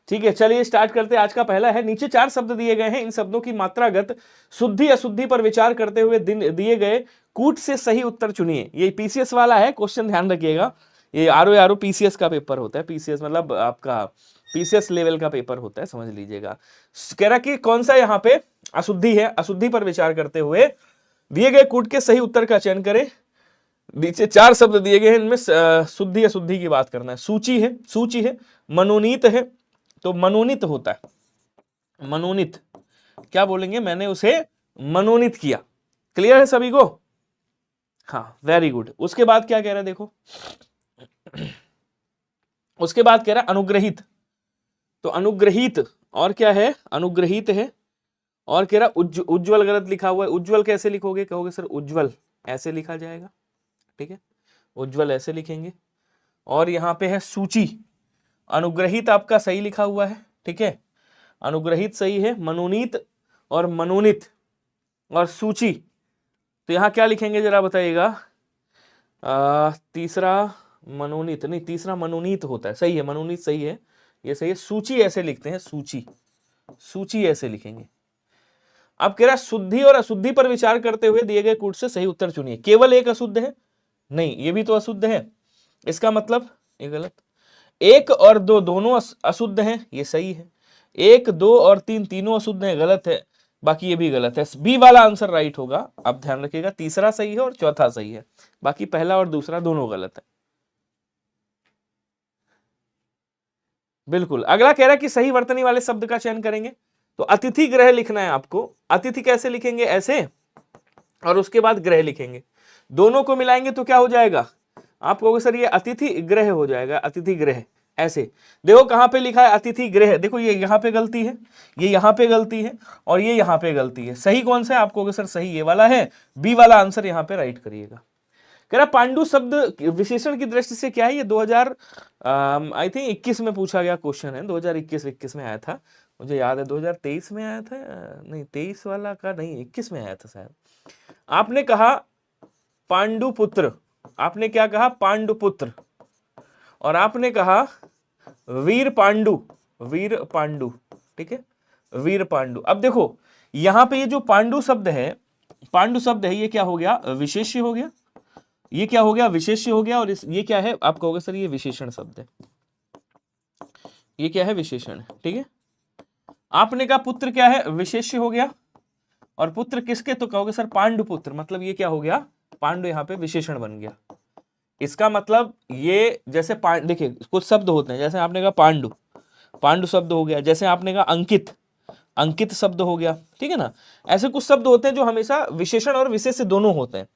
ठीक है, चलिए स्टार्ट करते हैं। आज का पहला है, नीचे 4 शब्द दिए गए हैं, इन शब्दों की मात्रागत शुद्धि अशुद्धि पर विचार करते हुए दिए गए कूट से सही उत्तर चुनिए। ये पीसीएस वाला है क्वेश्चन, ध्यान रखिएगा। ये आरओ पीसीएस का पेपर होता है, पीसीएस मतलब आपका पीसीएस लेवल का पेपर होता है, समझ लीजिएगा। कह रहा कि कौन सा यहाँ पे अशुद्धि है, अशुद्धि पर विचार करते हुए दिए गए कूट के सही उत्तर का चयन करें। नीचे 4 शब्द दिए गए हैं, इनमें शुद्धि अशुद्धि की बात करना है। सूची है, मनोनीत है, तो मनोनीत होता है, मनोनीत क्या बोलेंगे, मैंने उसे मनोनीत किया। क्लियर है सभी को? हाँ, वेरी गुड। उसके बाद क्या कह रहा है देखो, उसके बाद कह रहा है अनुग्रहित, तो अनुग्रहित और क्या है, अनुग्रहित है। और कह रहा उज्ज्वल गलत लिखा हुआ है। उज्ज्वल कैसे लिखोगे, कहोगे सर उज्ज्वल ऐसे लिखा जाएगा, ठीक है, उज्ज्वल ऐसे लिखेंगे। और यहां पे है सूची, अनुग्रहित आपका सही लिखा हुआ है, ठीक है, अनुग्रहित सही है, मनोनीत और मनोनीत और सूची, तो यहां क्या लिखेंगे जरा बताइएगा। तीसरा मनोनीत नहीं, तीसरा मनोनीत होता है, सही है, मनोनीत सही है, ये सही है। सूची ऐसे लिखते हैं, सूची, सूची ऐसे लिखेंगे। अब कह रहा शुद्धि और अशुद्धि पर विचार करते हुए दिए गए कूट से सही उत्तर चुनिए। केवल एक अशुद्ध है, नहीं ये भी तो अशुद्ध है, इसका मतलब ये गलत। 1 और 2 दोनों अशुद्ध हैं, ये सही है। 1, 2 और 3 तीनों अशुद्ध हैं, गलत है, बाकी ये भी गलत है। बी वाला आंसर राइट होगा। अब ध्यान रखिएगा, तीसरा सही है और चौथा सही है, बाकी पहला और दूसरा दोनों गलत है। बिल्कुल। अगला कह रहा है कि सही वर्तनी वाले शब्द का चयन करेंगे, तो अतिथि गृह लिखना है आपको। अतिथि कैसे लिखेंगे, ऐसे, और उसके बाद ग्रह लिखेंगे, दोनों को मिलाएंगे तो क्या हो जाएगा, आप कहोगे सर ये अतिथि ग्रह हो जाएगा, अतिथि ग्रह ऐसे। देखो कहां पे लिखा है अतिथि गृह, देखो ये यहां पे गलती है, ये यहां पे गलती है, और ये यहां पे गलती है। सही कौन सा है, आप कहोगे सर सही ये वाला है, बी वाला आंसर यहां पे राइट करिएगा। कह रहा पांडु शब्द विशेषण की दृष्टि से क्या है, ये 2000 आई थिंक 21 में पूछा गया क्वेश्चन है, 2021 में आया था, मुझे याद है 2023 में आया था, नहीं 23 वाला का नहीं, 21 में आया था शायद। आपने कहा पांडुपुत्र, आपने क्या कहा, पांडुपुत्र, और आपने कहा वीर पांडु, वीर पांडु, ठीक है, वीर पांडु। अब देखो यहां पे ये जो पांडु शब्द है, पांडु शब्द है, ये क्या हो गया, विशेष्य हो गया, ये क्या हो गया, विशेष्य हो गया, और ये क्या है, आप कहोगे सर ये विशेषण शब्द है, ये क्या है, विशेषण है, ठीक है। आपने कहा पुत्र क्या है, विशेष्य हो गया, और पुत्र किसके, तो कहोगे सर पांडुपुत्र, मतलब ये क्या हो गया, पांडु यहाँ पे विशेषण बन गया। इसका मतलब ये जैसे देखिए कुछ शब्द होते हैं, जैसे आपने कहा पांडु, पांडु शब्द हो गया, जैसे आपने कहा अंकित, अंकित शब्द हो गया, ठीक है ना। ऐसे कुछ शब्द होते हैं जो हमेशा विशेषण और विशेष्य दोनों होते हैं।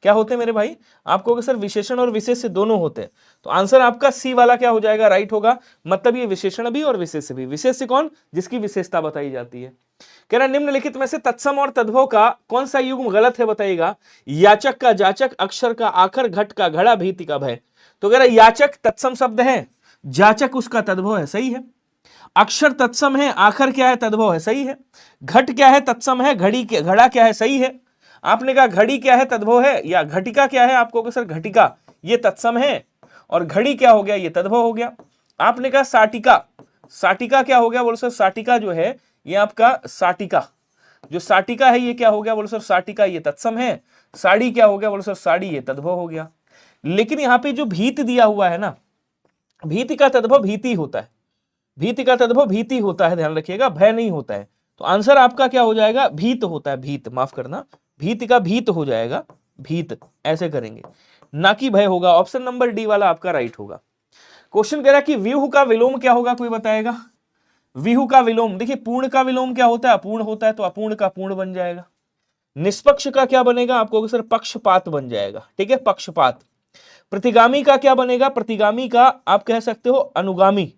क्या होते हैं मेरे भाई, आप कहोगे सर विशेषण और विशेष्य दोनों होते हैं, तो आंसर आपका सी वाला क्या हो जाएगा, राइट होगा। मतलब ये विशेषण भी और विशेष्य भी। विशेष्य कौन, जिसकी विशेषता बताई जाती है। कह रहा निम्नलिखित में से तत्सम और तद्भव का कौन सा युग्म गलत है बताइएगा। याचक का जाचक, अक्षर का आखर, घट का घड़ा, भीति का भय। तो कह रहा याचक तत्सम शब्द है, जाचक उसका तद्भव है, सही है। अक्षर तत्सम है, आखर क्या है, तद्भव है, सही है। घट क्या है, तत्सम है, घड़ा क्या है, सही है। आपने कहा घड़ी क्या है, तद्भव है, या घटिका क्या है, आपको सर घटिका ये तत्सम है, और घड़ी क्या हो गया, ये तद्भव हो गया। आपने कहा साटिका, साटिका क्या हो गया, बोलो सर साटिका जो है ये आपका साटिका, जो साटिका है ये क्या हो गया, बोलो सर साटिका ये तत्सम है। साड़ी क्या हो गया, बोलो सर साड़ी ये तद्भव हो गया। लेकिन यहाँ पे जो भीत दिया हुआ है ना, भीति का तद्भव भीति होता है, भीति का तद्भव भीति होता है, ध्यान रखिएगा, भय नहीं होता है। तो आंसर आपका क्या हो जाएगा, भीत होता है, भीत, माफ करना, भीति का भीत हो जाएगा, भीत ऐसे करेंगे, ना कि भय होगा। ऑप्शन नंबर डी वाला आपका राइट होगा। क्वेश्चन कह रहा कि व्यूह का विलोम क्या होगा, कोई बताएगा। व्यूह का विलोम, देखिए पूर्ण का विलोम क्या होता है, अपूर्ण होता है, तो अपूर्ण का पूर्ण बन जाएगा। निष्पक्ष का क्या बनेगा, आपको सर पक्षपात बन जाएगा, ठीक है, पक्षपात। प्रतिगामी का क्या बनेगा, प्रतिगामी का आप कह सकते हो अनुगामी,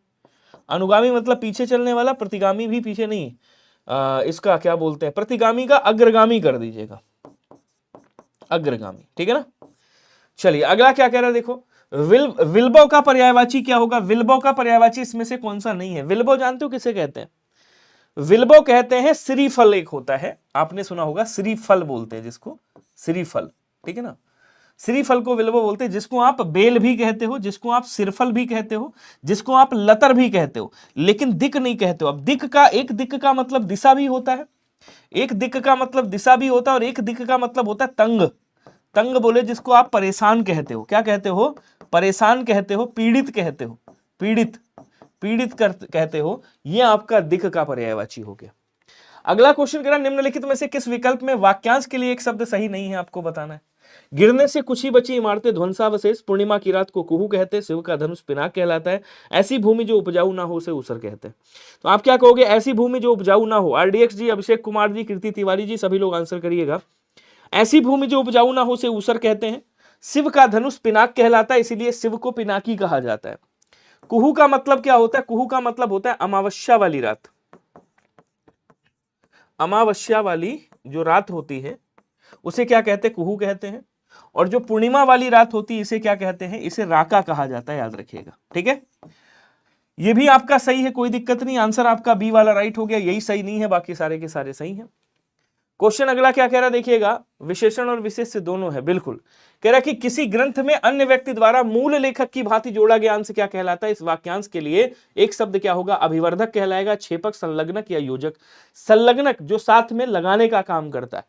अनुगामी मतलब पीछे चलने वाला, प्रतिगामी भी पीछे नहीं, इसका क्या बोलते हैं, प्रतिगामी का अग्रगामी कर दीजिएगा, अग्रगामी, ठीक है ना। चलिए अगला क्या कह रहा है देखो, विल्बो का पर्यायवाची क्या होगा। विल्बो का पर्यायवाची इसमें से कौन सा नहीं है। विल्बो जानते हो किसे कहते हैं, विल्बो कहते हैं श्रीफल, एक होता है, आपने सुना होगा श्रीफल बोलते हैं जिसको, श्रीफल, ठीक है ना। श्रीफल को विल्व बोलते हैं, जिसको आप बेल भी कहते हो, जिसको आप सिरफल भी कहते हो, जिसको आप लतर भी कहते हो, लेकिन दिक नहीं कहते हो। अब एक दिक का मतलब दिशा भी होता है, एक दिक का मतलब दिशा भी होता है, और एक दिक का मतलब होता है तंग। तंग बोले जिसको आप परेशान कहते हो, क्या कहते हो, परेशान कहते हो, पीड़ित कहते हो, पीड़ित कहते हो, ये आपका दिक का पर्यायवाची हो गया। अगला क्वेश्चन कह रहा निम्नलिखित में से किस विकल्प में वाक्यांश के लिए एक शब्द सही नहीं है, आपको बताना है। गिरने से कुछ ही बची इमारतें ध्वंसावशेष, पूर्णिमा की रात को कुहू कहते हैं, शिव का धनुष पिनाक कहलाता है, ऐसी भूमि जो उपजाऊ ना हो उसे ऊसर कहते हैं। तो आप क्या कहोगे, ऐसी भूमि जो उपजाऊ ना हो। RDX जी, अभिषेक कुमार जी, कृति तिवारी जी, सभी लोग आंसर करिएगा। ऐसी भूमि जो उपजाऊ ना हो उसे ऊसर कहते हैं। शिव का धनुष पिनाक कहलाता है, इसीलिए शिव को पिनाकी कहा जाता है। कुहू का मतलब क्या होता है, कुहू का मतलब होता है अमावस्या वाली रात। अमावस्या वाली जो रात होती है उसे क्या कहते हैं, कुहू कहते हैं। और जो पूर्णिमा वाली रात होती है इसे क्या कहते हैं, इसे राका कहा जाता है, याद रखिएगा, ठीक है। ये भी आपका सही है, कोई दिक्कत नहीं। आंसर आपका बी वाला राइट हो गया, यही सही नहीं है, बाकी सारे के सारे सही हैं। क्वेश्चन अगला क्या कह रहा है, देखिएगा, विशेषण और विशेष्य दोनों है, बिल्कुल। कह रहा है कि किसी ग्रंथ में अन्य व्यक्ति द्वारा मूल लेखक की भांति जोड़ा गया अंश क्या कहलाता है। इस वाक्यांश के लिए एक शब्द क्या होगा, अभिवर्धक कहलाएगा, छेपक, संलग्नक या योजक। संलग्नक जो साथ में लगाने का काम करता है,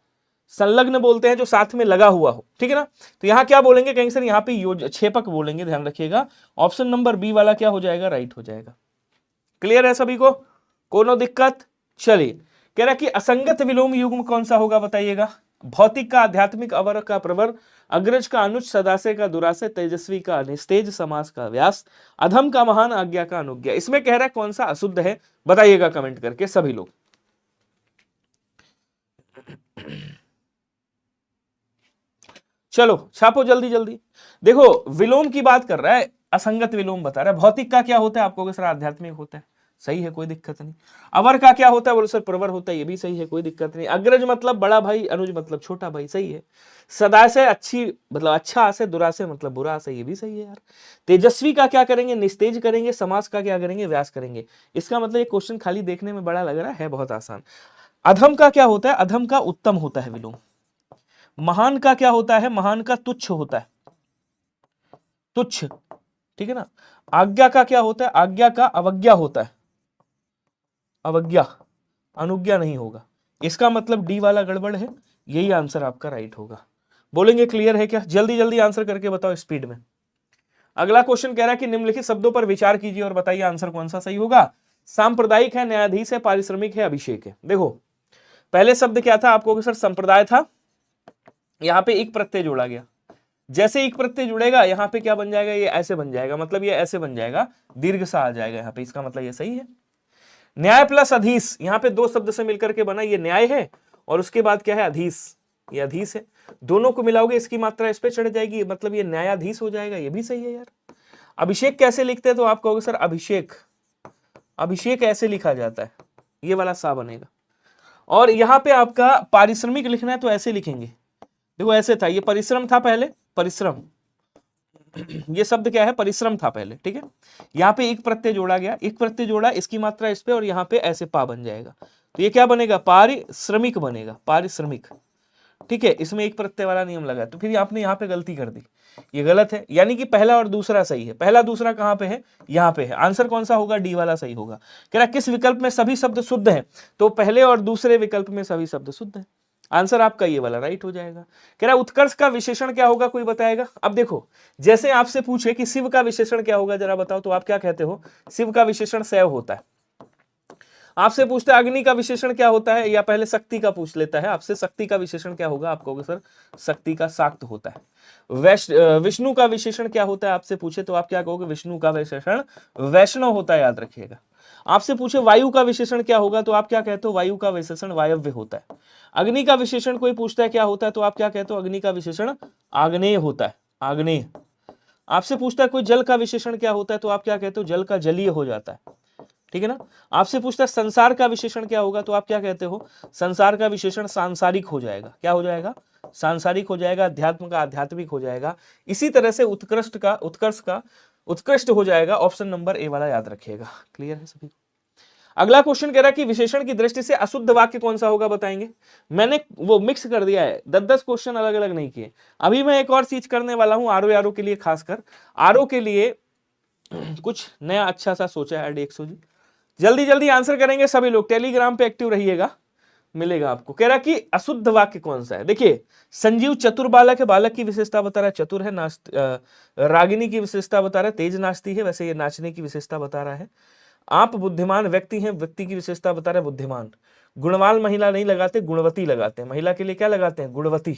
संलग्न बोलते हैं जो साथ में लगा हुआ हो, ठीक है ना। तो यहां क्या बोलेंगे, कहीं सर यहाँ पे छेपक बोलेंगे, ध्यान रखिएगा। ऑप्शन नंबर बी वाला क्या हो जाएगा, राइट हो जाएगा। क्लियर है सभी को, कोनो दिक्कत। चलिए, कह रहा कि असंगत विलोम युग्म कौन सा होगा, बताइएगा। भौतिक का आध्यात्मिक, अवर का प्रवर, अग्रज का अनुज, सदाशय का दुराशय, तेजस्वी का निस्तेज, समास का व्यास, अधम का महान, आज्ञा का अनुज्ञा। इसमें कह रहा है कौन सा अशुद्ध है, बताइएगा कमेंट करके सभी लोग। चलो छापो जल्दी जल्दी। देखो विलोम की बात कर रहा है, असंगत विलोम बता रहा है। भौतिक का क्या होता है, आपको सर आध्यात्मिक होता है, सही है, कोई दिक्कत नहीं। अवर का क्या होता है, बोलो सर प्रवर होता है, ये भी सही है, कोई दिक्कत नहीं। अग्रज मतलब बड़ा भाई, अनुज मतलब छोटा भाई, सही है। सदाशय अच्छी मतलब अच्छा आशय, दुराशय मतलब बुरा आशय, ये भी सही है यार। तेजस्वी का क्या करेंगे, निस्तेज करेंगे। समास का क्या करेंगे, व्यास करेंगे। इसका मतलब ये क्वेश्चन खाली देखने में बड़ा लग रहा है, बहुत आसान। अधम का क्या होता है, अधम का उत्तम होता है विलोम। महान का क्या होता है, महान का तुच्छ होता है, तुच्छ, ठीक है ना। आज्ञा का क्या होता है, आज्ञा का अवज्ञा होता है, अवज्ञा, अनुज्ञा नहीं होगा। इसका मतलब डी वाला गड़बड़ है, यही आंसर आपका राइट होगा। बोलेंगे क्लियर है क्या, जल्दी जल्दी आंसर करके बताओ स्पीड में। अगला क्वेश्चन कह रहा है कि निम्नलिखित शब्दों पर विचार कीजिए और बताइए आंसर कौन सा सही होगा। सांप्रदायिक है, न्यायाधीश है, पारिश्रमिक है, अभिषेक है। देखो पहले शब्द क्या था, आपको सर संप्रदाय था, यहां पे एक प्रत्यय जोड़ा गया। जैसे एक प्रत्यय जुड़ेगा यहां पे क्या बन जाएगा, ये ऐसे बन जाएगा, मतलब ये ऐसे बन जाएगा, दीर्घ सा आ जाएगा यहां पे, इसका मतलब ये सही है। न्याय प्लस अधीश, यहां पे दो शब्द से मिलकर के बना, ये न्याय है और उसके बाद क्या है, अधीश, ये अधीश है। दोनों को मिलाओगे इसकी मात्रा इस पे चढ़ जाएगी, मतलब ये न्यायाधीश हो जाएगा, ये भी सही है यार। अभिषेक कैसे लिखते हैं, तो आप कहोगे सर अभिषेक, अभिषेक ऐसे लिखा जाता है, ये वाला सा बनेगा। और यहां पे आपका पारिश्रमिक लिखना है तो ऐसे लिखेंगे, देखो ऐसे था, ये परिश्रम था पहले, परिश्रम, ये शब्द क्या है, परिश्रम था पहले, ठीक है। यहाँ पे एक प्रत्यय जोड़ा गया, एक प्रत्यय जोड़ा, इसकी मात्रा इस पे और यहाँ पे ऐसे पा बन जाएगा, तो ये क्या बनेगा, पारिश्रमिक बनेगा, पारिश्रमिक, ठीक है। इसमें एक प्रत्यय वाला नियम लगा, तो फिर आपने यहाँ पे गलती कर दी, ये गलत है। यानी कि पहला और दूसरा सही है, पहला दूसरा कहाँ पे है, यहाँ पे है। आंसर कौन सा होगा, डी वाला सही होगा। कह रहा किस विकल्प में सभी शब्द शुद्ध है, तो पहले और दूसरे विकल्प में सभी शब्द शुद्ध है। आंसर आपका ये वाला राइट हो जाएगा। कह रहा उत्कर्ष का विशेषण क्या होगा, कोई बताएगा। अब देखो जैसे आपसे पूछे कि शिव का विशेषण क्या होगा जरा बताओ, तो आप क्या कहते हो, शिव का विशेषण शैव होता है। आपसे पूछते अग्नि का विशेषण क्या होता है, या पहले शक्ति का पूछ लेता है आपसे, शक्ति का विशेषण क्या होगा, आप कहोगे सर शक्ति का शाक्त होता है। विष्णु का विशेषण क्या होता है आपसे पूछे, तो आप क्या कहोगे, विष्णु का विशेषण वैष्णव होता है, याद रखिएगा। आपसे पूछे वायु का विशेषण क्या होगा, तो आप क्या कहते हो, वायु का विशेषण वायव्य होता है। अग्नि का विशेषण कोई पूछता है क्या होता है, तो आप क्या कहते हो, अग्नि का विशेषण आग्नेय होता है, आग्नेय। आपसे पूछता है कोई जल का विशेषण क्या होता है, तो आप क्या कहते हो, जल का जलीय हो जाता है, ठीक है ना। आपसे पूछता है संसार का विशेषण क्या होगा, तो आप क्या कहते हो, संसार का विशेषण सांसारिक हो जाएगा, क्या हो जाएगा, सांसारिक हो जाएगा। अध्यात्म का आध्यात्मिक हो जाएगा। इसी तरह से उत्कृष्ट का उत्कर्ष का उत्कृष्ट हो जाएगा। ऑप्शन नंबर ए वाला याद रखिएगा। क्लियर है सभी। अगला क्वेश्चन कह रहा है कि विशेषण की दृष्टि से अशुद्ध वाक्य कौन सा होगा, बताएंगे। मैंने वो मिक्स कर दिया है, 10-10 क्वेश्चन अलग अलग नहीं किए। अभी मैं एक और चीज करने वाला हूं आरओ के लिए, खासकर आरओ के लिए कुछ नया अच्छा सा सोचा है डेक्सो जी। जल्दी जल्दी आंसर करेंगे सभी लोग, टेलीग्राम पे एक्टिव रहिएगा, मिलेगा आपको। कह रहा कि अशुद्ध वाक्य कौन सा है। देखिए, संजीव चतुर बालक है, बालक की विशेषता बता रहा है, चतुर है। रागिनी की विशेषता बता रहा है, तेज नाचती है, वैसे ये नाचने की विशेषता बता रहा है। आप बुद्धिमान व्यक्ति हैं, व्यक्ति की विशेषता बता रहा है बुद्धिमान। गुणवान महिला नहीं लगाते, गुणवती लगाते हैं। महिला के लिए क्या लगाते हैं, गुणवती,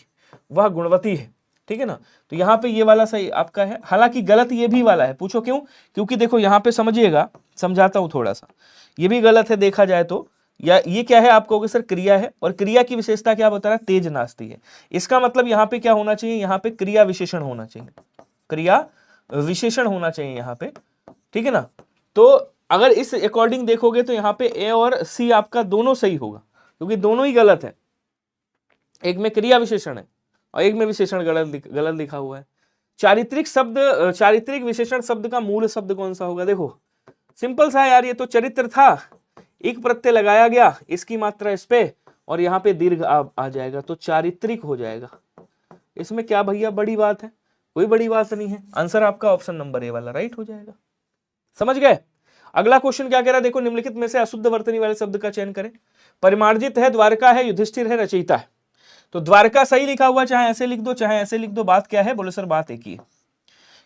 वह गुणवती है, ठीक है ना। तो यहाँ पे ये वाला सही आपका है, हालांकि गलत ये भी वाला है। पूछो क्यों, क्योंकि देखो यहाँ पे समझिएगा, समझाता हूं थोड़ा सा, ये भी गलत है देखा जाए तो। या ये क्या है, आप कहोगे सर क्रिया है, और क्रिया की विशेषता क्या बता रहा है, तेज नाचती है। इसका मतलब यहाँ पे क्या होना चाहिए, यहाँ पे क्रिया विशेषण होना चाहिए, क्रिया विशेषण होना चाहिए यहाँ पे, ठीक है ना। तो अगर इस अकॉर्डिंग देखोगे तो यहाँ पे ए और सी आपका दोनों सही होगा, क्योंकि दोनों ही गलत है। एक में क्रिया विशेषण है और एक में विशेषण गलत लिखा हुआ है। चारित्रिक शब्द, चारित्रिक विशेषण शब्द का मूल शब्द कौन सा होगा। देखो सिंपल सा है यार, ये तो चरित्र था, एक प्रत्यय लगाया गया, इसकी मात्रा इस पे, और यहाँ पे दीर्घ आ जाएगा, तो चारित्रिक हो जाएगा। इसमें क्या भैया बड़ी बात है, कोई बड़ी बात नहीं है। आंसर आपका ऑप्शन नंबर ए वाला राइट हो जाएगा। समझ गए। अगला क्वेश्चन क्या कह रहा है, देखो, निम्नलिखित में से अशुद्ध वर्तनी वाले शब्द का चयन करें। परिमार्जित है, द्वारका है, युधिष्ठिर है, रचयिता है। तो द्वारका सही लिखा हुआ, चाहे ऐसे लिख दो चाहे ऐसे लिख दो, बात क्या है, बोले सर बात एक ही है।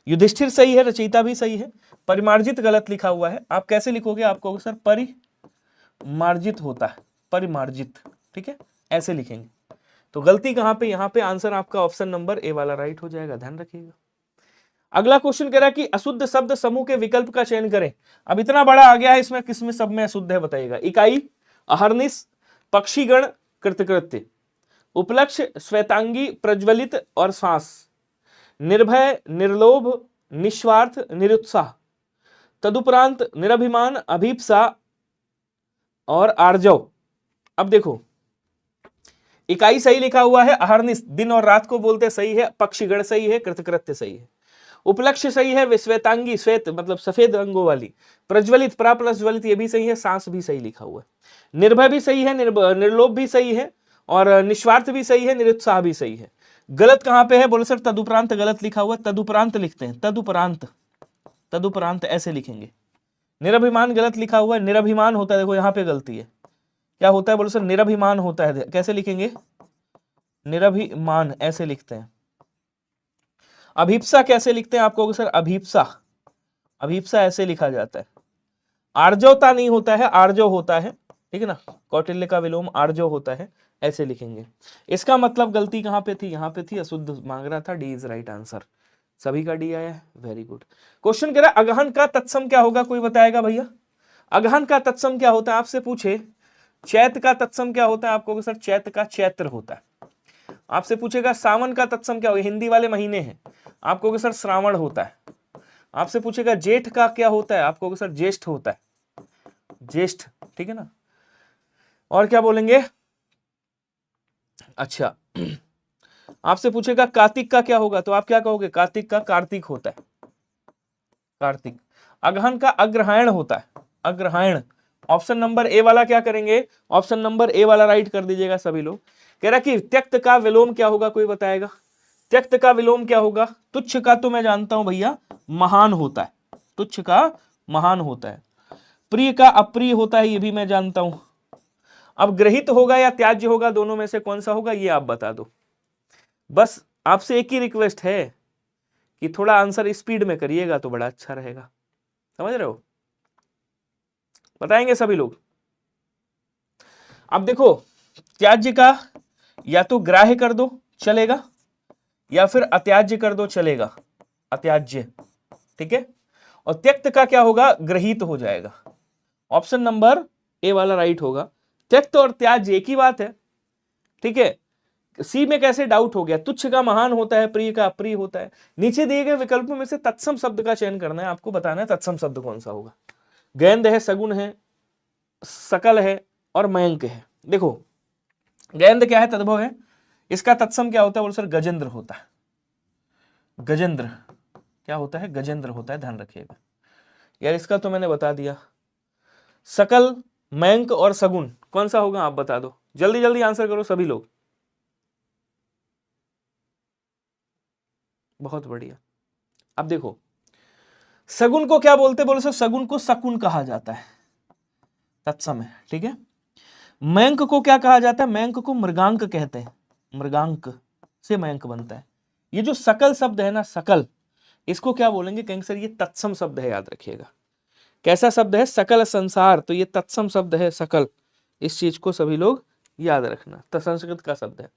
युधिष्ठिर सही है, रचयिता भी सही है। परिमार्जित गलत लिखा हुआ है, आप कैसे लिखोगे, आप कहोगे सर परिमार्जित होता है, परिमार्जित, ठीक है, ऐसे लिखेंगे। तो गलती कहां पे, यहां पे आंसर आपका ऑप्शन नंबर ए वाला राइट हो जाएगा, ध्यान रखिएगा। अगला क्वेश्चन कह रहा है कि अशुद्ध शब्द समूह के विकल्प का चयन करें। अब इतना बड़ा आ गया है, इसमें किसमें सब में अशुद्ध है बताइएगा। इकाई, अहर्निश, पक्षीगण, कृतकृत्य, उपलक्ष्य, श्वेतांगी, प्रज्वलित और सांस, निर्भय, निर्लोभ, निस्वार्थ, निरुत्साह, तदुपरांत निरभिमान, अभीप्सा और आर्जव। अब देखो, इकाई सही लिखा हुआ है, अहर्निश दिन और रात को बोलते सही है, पक्षीगण सही है, कृतकृत्य सही है, उपलक्ष्य सही है, श्वेतांगी श्वेत मतलब सफेद रंगों वाली, प्रज्वलित प्रज्वलित ये भी सही है, सांस भी सही लिखा हुआ है, निर्भय भी सही है, निर्लोभ भी सही है, और निस्वार्थ भी सही है, निरुत्साह भी सही है। गलत कहां पे है, बोले सर तदुपरांत गलत लिखा हुआ है, तदुपरांत लिखते हैं, तदुपरांत, तदुपरांत ऐसे लिखेंगे। निरभिमान गलत लिखा हुआ है, निरभिमान होता है, देखो यहाँ पे गलती है, क्या होता है बोले सर, निरभिमान होता है, कैसे लिखेंगे, निरभिमान ऐसे लिखते हैं। अभीप्सा कैसे लिखते हैं, आपको सर अभीप्सा, अभीप्सा ऐसे लिखा जाता है। आर्जवता नहीं होता है, आर्जव होता है, ठीक है ना, कौटिल्य का विलोम आर्जव होता है, ऐसे लिखेंगे। इसका मतलब गलती कहां पे थी, यहां पे थी, अशुद्ध मांग रहा था, डी इज राइट आंसर। सभी का डी आया है, वेरी गुड। क्वेश्चन कह रहा है अगहन का तत्सम क्या होगा, कोई बताएगा भैया। अगहन का तत्सम क्या होता है, आपसे पूछे चैत का तत्सम क्या होता है, आपको सर चैत का चैत्र होता है। आपसे पूछेगा सावन का तत्सम क्या होगा, हिंदी वाले महीने हैं, आपको सर श्रावण होता है। आपसे पूछेगा जेठ का क्या होता है, आपको सर ज्येष्ठ होता है, ज्येष्ठ, ठीक है ना। और क्या बोलेंगे, अच्छा आपसे पूछेगा कार्तिक का क्या होगा, तो आप क्या कहोगे, कार्तिक का कार्तिक होता है, कार्तिक। अगहन का अग्रहायण होता है, अग्रहायण। ऑप्शन नंबर ए वाला क्या करेंगे, ऑप्शन नंबर ए वाला राइट कर दीजिएगा सभी लोग। कह रहा कि त्यक्त का विलोम क्या होगा, कोई बताएगा। त्यक्त का विलोम क्या होगा, तुच्छ का तो मैं जानता हूं भैया महान होता है, तुच्छ का महान होता है। प्रिय का अप्रिय होता है, ये भी मैं जानता हूं। अब ग्रहित होगा या त्याज्य होगा, दोनों में से कौन सा होगा, ये आप बता दो। बस आपसे एक ही रिक्वेस्ट है कि थोड़ा आंसर स्पीड में करिएगा तो बड़ा अच्छा रहेगा, समझ रहे हो। बताएंगे सभी लोग। अब देखो, त्याज्य का या तो ग्राह्य कर दो चलेगा, या फिर अत्याज्य कर दो चलेगा, अत्याज्य, ठीक है। और त्यक्त का क्या होगा, ग्रहित हो जाएगा। ऑप्शन नंबर ए वाला राइट होगा। त्यक्त और त्याज्य एक ही बात है, ठीक है। सी में कैसे डाउट हो गया, तुच्छ का महान होता है, प्रिय का अप्रिय होता है। नीचे दिए गए विकल्पों में से तत्सम शब्द का चयन करना है, आपको बताना है तत्सम शब्द कौन सा होगा। गेंद है, सगुन है, सकल है और मयंक है। देखो गेंद क्या है, तद्भव है, इसका तत्सम क्या होता है, बोल सर गजेंद्र होता है। गजेंद्र क्या होता है, गजेंद्र होता है, ध्यान रखिएगा यार, इसका तो मैंने बता दिया। सकल मयंक और सगुन कौन सा होगा आप बता दो, जल्दी जल्दी आंसर करो सभी लोग। बहुत बढ़िया। अब देखो सगुन को क्या बोलते बोले सर, सगुन को शकुन कहा जाता है, तत्सम है, ठीक है। मयंक को क्या कहा जाता है, मयंक को मृगांक कहते हैं, मृगांक से मयंक बनता है। ये जो सकल शब्द है ना, सकल, इसको क्या बोलेंगे, कहेंगे सर ये तत्सम शब्द है, याद रखिएगा। कैसा शब्द है, सकल संसार, तो ये तत्सम शब्द है सकल, इस चीज को सभी लोग याद रखना, तो संस्कृत का शब्द है।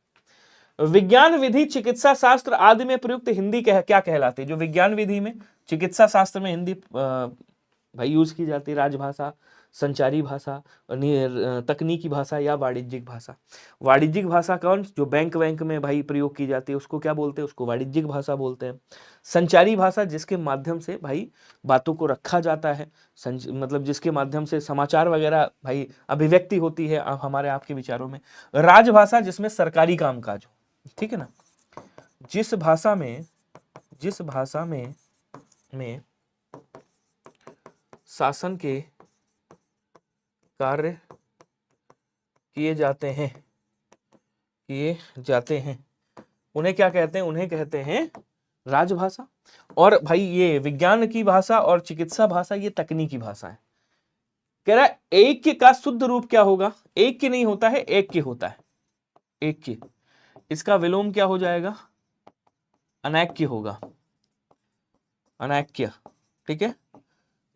विज्ञान विधि चिकित्सा शास्त्र आदि में प्रयुक्त हिंदी क्या कहलाती है, जो विज्ञान विधि में चिकित्सा शास्त्र में हिंदी भाई यूज की जाती है, राजभाषा, संचारी भाषा, तकनीकी भाषा या वाणिज्यिक भाषा। वाणिज्यिक भाषा कौन, जो बैंक में भाई प्रयोग की जाती है, उसको क्या बोलते हैं, उसको वाणिज्यिक भाषा बोलते हैं। संचारी भाषा जिसके माध्यम से भाई बातों को रखा जाता है, मतलब जिसके माध्यम से समाचार वगैरह भाई अभिव्यक्ति होती है हमारे आपके विचारों में। राजभाषा जिसमें सरकारी कामकाज हो, ठीक है ना। जिस भाषा में शासन के कार्य किए जाते हैं उन्हें क्या कहते हैं, उन्हें कहते हैं राजभाषा। और भाई ये विज्ञान की भाषा और चिकित्सा भाषा ये तकनीकी भाषा है। कह रहा है ऐक्य का शुद्ध रूप क्या होगा, ऐक्य नहीं होता है, ऐक्य होता है, ऐक्य। इसका विलोम क्या हो जाएगा, अनैक्य होगा, अनैक्य, ठीक है।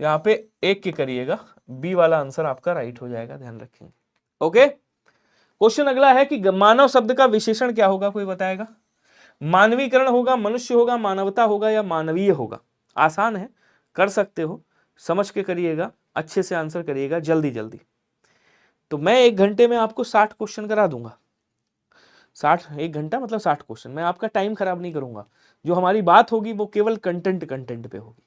यहाँ पे ऐक्य करिएगा, बी वाला आंसर आपका राइट हो जाएगा, ध्यान रखेंगे। ओके, क्वेश्चन अगला है कि मानव शब्द का विशेषण क्या होगा, कोई बताएगा। मानवीकरण होगा, मनुष्य होगा, मानवता होगा या मानवीय होगा। आसान है, कर सकते हो, समझ के करिएगा, अच्छे से आंसर करिएगा, जल्दी जल्दी। तो मैं 1 घंटे में आपको 60 क्वेश्चन करा दूंगा। 1 घंटा मतलब 60 क्वेश्चन। मैं आपका टाइम खराब नहीं करूंगा। जो हमारी बात होगी वो केवल कंटेंट पे होगी।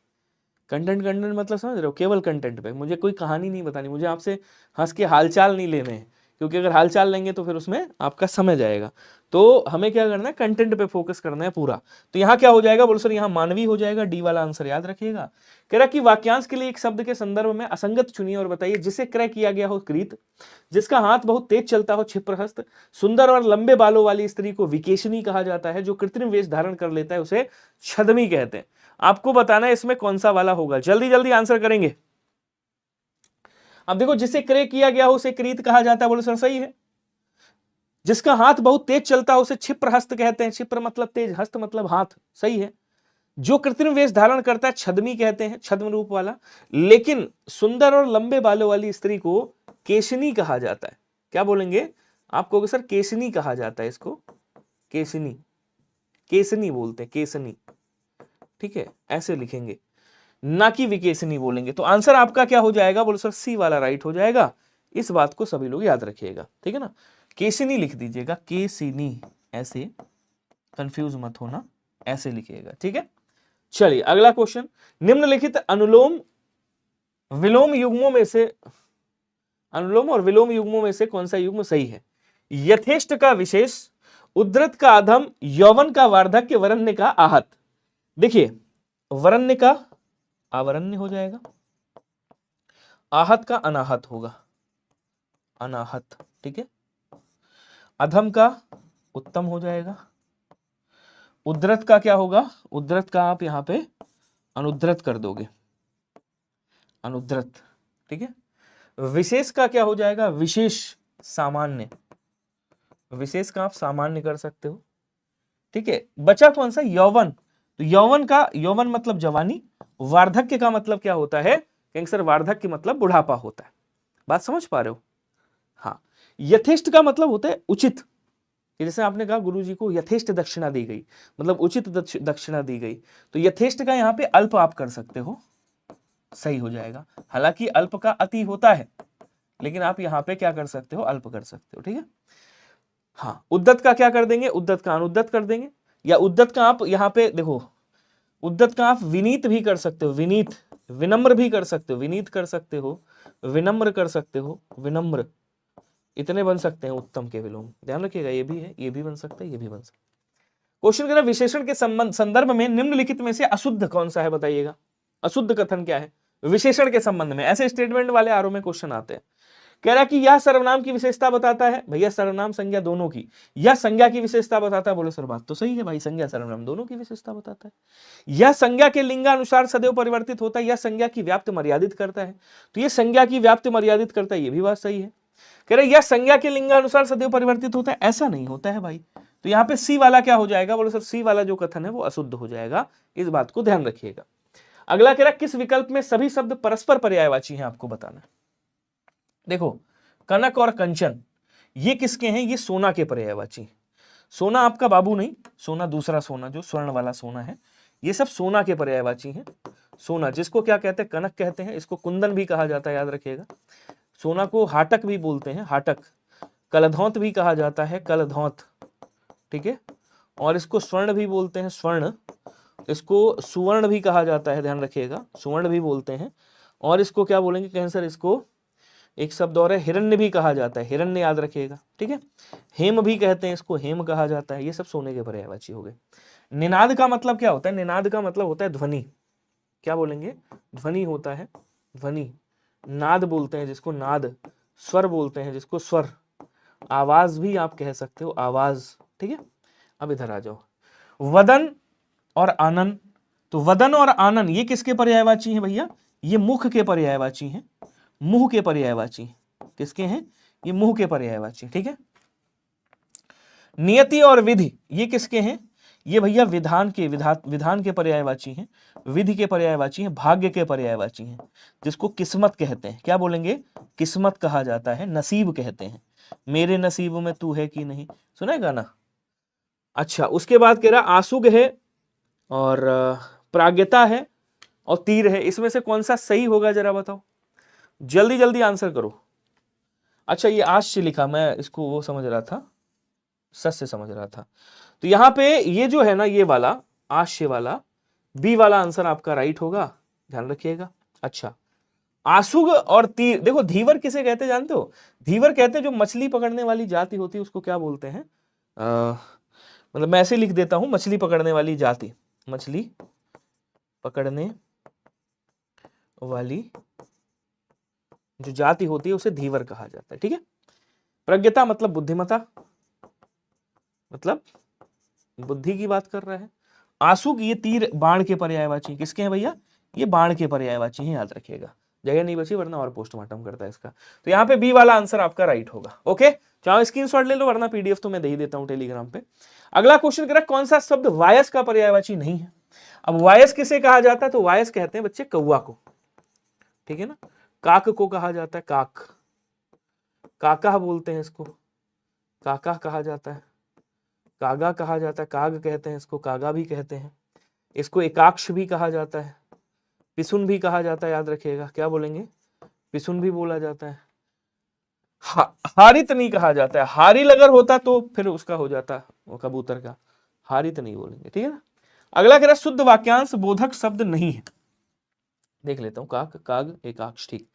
कंटेंट मतलब समझ रहे हो, केवल कंटेंट पे। मुझे कोई कहानी नहीं बतानी, मुझे आपसे हंस के हालचाल नहीं लेने हैं, क्योंकि अगर हालचाल लेंगे तो फिर उसमें आपका समय जाएगा। तो हमें क्या करना है, कंटेंट पे फोकस करना है पूरा। तो यहाँ क्या हो जाएगा, बोलो सर यहाँ मानवी हो जाएगा, डी वाला आंसर याद रखिएगा। कह रहा कि वाक्यांश के लिए एक शब्द के संदर्भ में असंगत चुनिए और बताइए। जिसे क्रय किया गया हो कृत, जिसका हाथ बहुत तेज चलता हो क्षिप्रहस्त, सुंदर और लंबे बालों वाली स्त्री को विकेशनी कहा जाता है, जो कृत्रिम वेश धारण कर लेता है उसे छदमी कहते हैं। आपको बताना है इसमें कौन सा वाला होगा, जल्दी जल्दी आंसर करेंगे। अब देखो, जिसे क्रय किया गया हो उसे क्रीत कहा जाता है, बोलो सर सही है। जिसका हाथ बहुत तेज चलता है उसे क्षिप्रहस्त कहते हैं, क्षिप्र मतलब तेज, हस्त मतलब हाथ, सही है। जो कृत्रिम वेश धारण करता है छदमी कहते हैं, छद्म रूप वाला। लेकिन सुंदर और लंबे बालों वाली स्त्री को केशनी कहा जाता है। क्या बोलेंगे आप, कहोगे सर केशनी कहा जाता है इसको, केशनी, केसनी बोलते हैं, केसनी, ठीक है, ऐसे लिखेंगे, ना कि विकेशनी बोलेंगे। तो आंसर आपका क्या हो जाएगा, बोलो सर सी वाला राइट हो जाएगा। इस बात को सभी लोग याद रखिएगा, ठीक है ना। केशनी लिख दीजिएगा, केसिनी, ऐसे कंफ्यूज मत होना, ऐसे लिखिएगा, ठीक है। चलिए अगला क्वेश्चन, निम्नलिखित अनुलोम विलोम युग्मों में से, अनुलोम और विलोम युग्मों में से कौन सा युग्म सही है। यथेष्ट का विशेष, उद्धृत का अधम, यौवन का वार्धक्य, वरण्य का आहत। देखिए वरण्य का आवरण्य हो जाएगा, आहत का अनाहत होगा, अनाहत, ठीक है। अधम का उत्तम हो जाएगा, उद्धृत का क्या होगा, उद्धृत का आप यहां पे अनुद्धृत कर दोगे, अनुद्धृत, ठीक है। विशेष का क्या हो जाएगा, विशेष, सामान्य, विशेष का आप सामान्य कर सकते हो, ठीक है। बचा कौन सा, यौवन। तो यौवन का, यौवन मतलब जवानी, वार्धक्य का मतलब क्या होता है, कैंसर, वार्धक्य मतलब बुढ़ापा होता है। बात समझ पा रहे हो। हाँ, यथेष्ट का मतलब होता है उचित, जैसे आपने कहा गुरुजी को यथेष्ट दक्षिणा दी गई, मतलब उचित दक्षिणा दी गई। तो यथेष्ट का यहाँ पे अल्प आप कर सकते हो, सही हो जाएगा। हालांकि अल्प का अति होता है, लेकिन आप यहाँ पे क्या कर सकते हो, अल्प कर सकते हो, ठीक है। हाँ, उद्धत का क्या कर देंगे, उद्धत का अनुद्धत कर देंगे, या उद्धत का आप यहाँ पे देखो, उद्धत का आप विनीत भी कर सकते हो, विनीत, विनम्र भी कर सकते हो, विनीत कर सकते हो, विनम्र कर सकते हो, विनम्र, इतने बन सकते हैं उत्तम के विलोम, ध्यान रखिएगा। ये भी है, ये भी बन सकता है, ये भी बन सकता है। क्वेश्चन कह विशेषण के संदर्भ में निम्नलिखित में से अशुद्ध कौन सा है, बताइएगा। अशुद्ध कथन क्या है विशेषण के संबंध में, ऐसे स्टेटमेंट वाले आरओ में क्वेश्चन आते हैं। कह रहा कि यह सर्वनाम की विशेषता बताता है। भैया सर्वनाम संज्ञा दोनों की, यह संज्ञा की विशेषता बताता है। बोले सर बात तो सही है भाई, संज्ञा सर्वनाम दोनों की विशेषता बताता है। यह संज्ञा के लिंगानुसार सदैव परिवर्तित होता है, यह संज्ञा की व्याप्ति मर्यादित करता है। तो ये संज्ञा की व्याप्ति मर्यादित करता है, ये भी बात सही है। कह रहे यह संज्ञा के लिंगानुसार सदैव परिवर्तित होता है, ऐसा नहीं होता है भाई। तो यहाँ पे सी वाला क्या हो जाएगा? बोले सर सी वाला जो कथन है वो अशुद्ध हो जाएगा, इस बात को ध्यान रखिएगा। अगला कह रहा किस विकल्प में सभी शब्द परस्पर पर्यायवाची हैं, आपको बताना। देखो कनक और कंचन ये किसके हैं? ये सोना के पर्यायवाची। सोना आपका बाबू नहीं, सोना दूसरा सोना जो स्वर्ण वाला सोना है, ये सब सोना के पर्यायवाची हैं। सोना जिसको क्या कहते हैं? कनक कहते हैं, इसको कुंदन भी कहा जाता है, याद रखिएगा। सोना को हाटक भी बोलते हैं, हाटक। कलधौत भी कहा जाता है, कलधौत, ठीक है। और इसको स्वर्ण भी बोलते हैं, स्वर्ण। इसको सुवर्ण भी कहा जाता है, ध्यान रखिएगा, सुवर्ण भी बोलते हैं। और इसको क्या बोलेंगे? कहें सर इसको एक शब्द और है, हिरण्य भी कहा जाता है, हिरण्य याद रखिएगा, ठीक है। हेम भी कहते हैं, इसको हेम कहा जाता है। ये सब सोने के पर्यायवाची हो गए। निनाद का मतलब क्या होता है? निनाद का मतलब होता है ध्वनि। क्या बोलेंगे? ध्वनि होता है, ध्वनि। नाद बोलते हैं जिसको नाद, स्वर बोलते हैं जिसको स्वर, आवाज भी आप कह सकते हो, आवाज, ठीक है। अब इधर आ जाओ, वदन और आनन। तो वदन और आनन ये किसके पर्यायवाची हैं भैया? ये मुख के पर्यायवाची हैं, मुंह के पर्यायवाची। किसके हैं? ये मुंह के पर्यायवाची, ठीक है। नियति और विधि ये किसके हैं? ये भैया विधान के, विधान के पर्यायवाची हैं, विधि के पर्यायवाची हैं, भाग्य के पर्यायवाची हैं, जिसको किस्मत कहते हैं। क्या बोलेंगे? किस्मत कहा जाता है, नसीब कहते हैं। मेरे नसीब में तू है कि नहीं, सुना है गाना? अच्छा, उसके बाद कह रहा आसुग है और प्राज्ञता है और तीर है। इसमें से कौन सा सही होगा जरा बताओ, जल्दी जल्दी आंसर करो। अच्छा ये आश्य लिखा, मैं इसको वो समझ रहा था, सच से समझ रहा था। तो यहां पे ये जो है ना, ये वाला आश्य वाला, बी वाला आंसर आपका राइट होगा, ध्यान रखिएगा। अच्छा, आसुग और तीर। देखो धीवर किसे कहते हैं जानते हो? धीवर कहते हैं जो मछली पकड़ने वाली जाति होती है, उसको क्या बोलते हैं? मतलब मैं ऐसे लिख देता हूं, मछली पकड़ने वाली जाति, मछली पकड़ने वाली जो जाति होती है उसे धीवर कहा जाता है, ठीक है। प्रज्ञता मतलब बुद्धिमता, मतलब बुद्धि की बात कर रहा है। आसुग ये तीर बाण के पर्यायवाची। किसके हैं भैया? ये बाण के पर्यायवाची हैं, याद रखिएगा। जगह नहीं बची वरना और पोस्टमार्टम करता है इसका। तो यहाँ पे बी वाला आंसर आपका राइट होगा। ओके, चाहो स्क्रीनशॉट ले लो वरना पीडीएफ तो मैं दे ही देता हूं टेलीग्राम पे। अगला क्वेश्चन कह रहा कौन सा शब्द वायस का पर्यायवाची नहीं है? अब वायस किसे कहा जाता है? तो वायस कहते हैं बच्चे कौवा को, ठीक है ना। काक को कहा जाता है काक, काका बोलते हैं इसको, काका कहा जाता है, कागा कहा जाता है, काग कहते हैं इसको, कागा भी कहते हैं। इसको एकाक्ष भी कहा जाता है, पिसुन भी कहा जाता है, याद रखिएगा। क्या बोलेंगे? पिसुन भी बोला जाता है। हारित नहीं कहा जाता है, हारिल अगर होता तो फिर उसका हो जाता वो कबूतर का, हारित नहीं बोलेंगे, ठीक है ना। अगला कह रहा शुद्ध वाक्यांश बोधक शब्द नहीं है। देख लेता हूं, काक, काग, एकाक्ष, ठीक।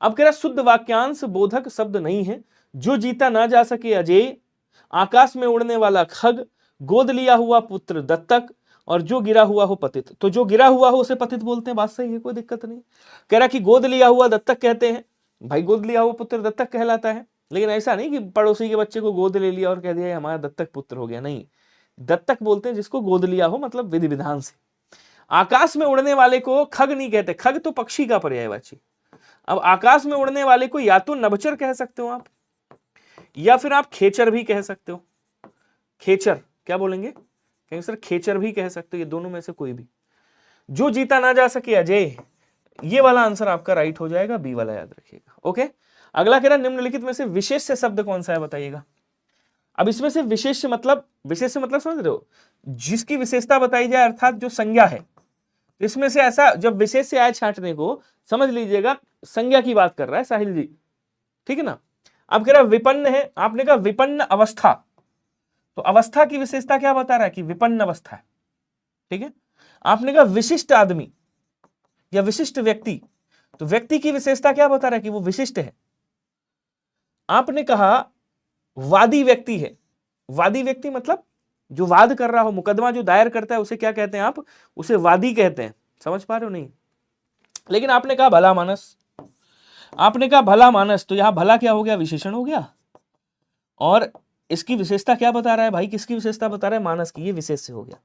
अब कह रहा शुद्ध वाक्यांश बोधक शब्द नहीं है। जो जीता ना जा सके अजेय, आकाश में उड़ने वाला खग, गोद लिया हुआ पुत्र दत्तक, और जो गिरा हुआ हो पतित। तो जो गिरा हुआ हो उसे पतित बोलते हैं, बात सही है, कोई दिक्कत नहीं। कह रहा कि गोद लिया हुआ दत्तक कहते हैं, भाई गोद लिया हुआ पुत्र दत्तक कहलाता है। लेकिन ऐसा नहीं कि पड़ोसी के बच्चे को गोद ले लिया और कह दिया हमारा दत्तक पुत्र हो गया, नहीं। दत्तक बोलते हैं जिसको गोद लिया हो, मतलब विधि विधान से। आकाश में उड़ने वाले को खग नहीं कहते, खग तो पक्षी का पर्यायवाची। अब आकाश में उड़ने वाले को या तो नभचर कह सकते हो आप, या फिर आप खेचर भी कह सकते हो। खेचर क्या बोलेंगे? कहेंगे सर खेचर भी कह सकते हो, ये दोनों में से कोई भी। जो जीता ना जा सके अजय, ये वाला आंसर आपका राइट हो जाएगा, बी वाला याद रखिएगा। ओके, अगला कह रहा निम्नलिखित में से विशेष शब्द कौन सा है बताइएगा। अब इसमें से विशेष मतलब समझ रहे हो, जिसकी विशेषता बताई जाए, अर्थात जो संज्ञा है। इसमें से ऐसा जब विशेष से आए छांटने को, समझ लीजिएगा संज्ञा की बात कर रहा है साहिल जी, ठीक है ना। अब कह रहा विपन्न है, आपने कहा विपन्न अवस्था, तो अवस्था की विशेषता क्या बता रहा है? कि विपन्न अवस्था है, ठीक है। आपने कहा विशिष्ट आदमी या विशिष्ट व्यक्ति, तो व्यक्ति की विशेषता क्या बता रहा है? कि वो विशिष्ट है। आपने कहा वादी व्यक्ति है, वादी व्यक्ति मतलब जो वाद कर रहा हो, मुकदमा जो दायर करता है, उसे क्या कहते हैं आप? उसे वादी कहते हैं। समझ पा रहे हो? नहीं। लेकिन आपने कहा भला मानस, आपने कहा भला मानस, तो यहां भला क्या हो गया, विशेषण हो गया, और इसकी विशेषता क्या बता रहा है भाई, किसकी विशेषता बता रहा है, मानस की, ये विशेष से हो गया।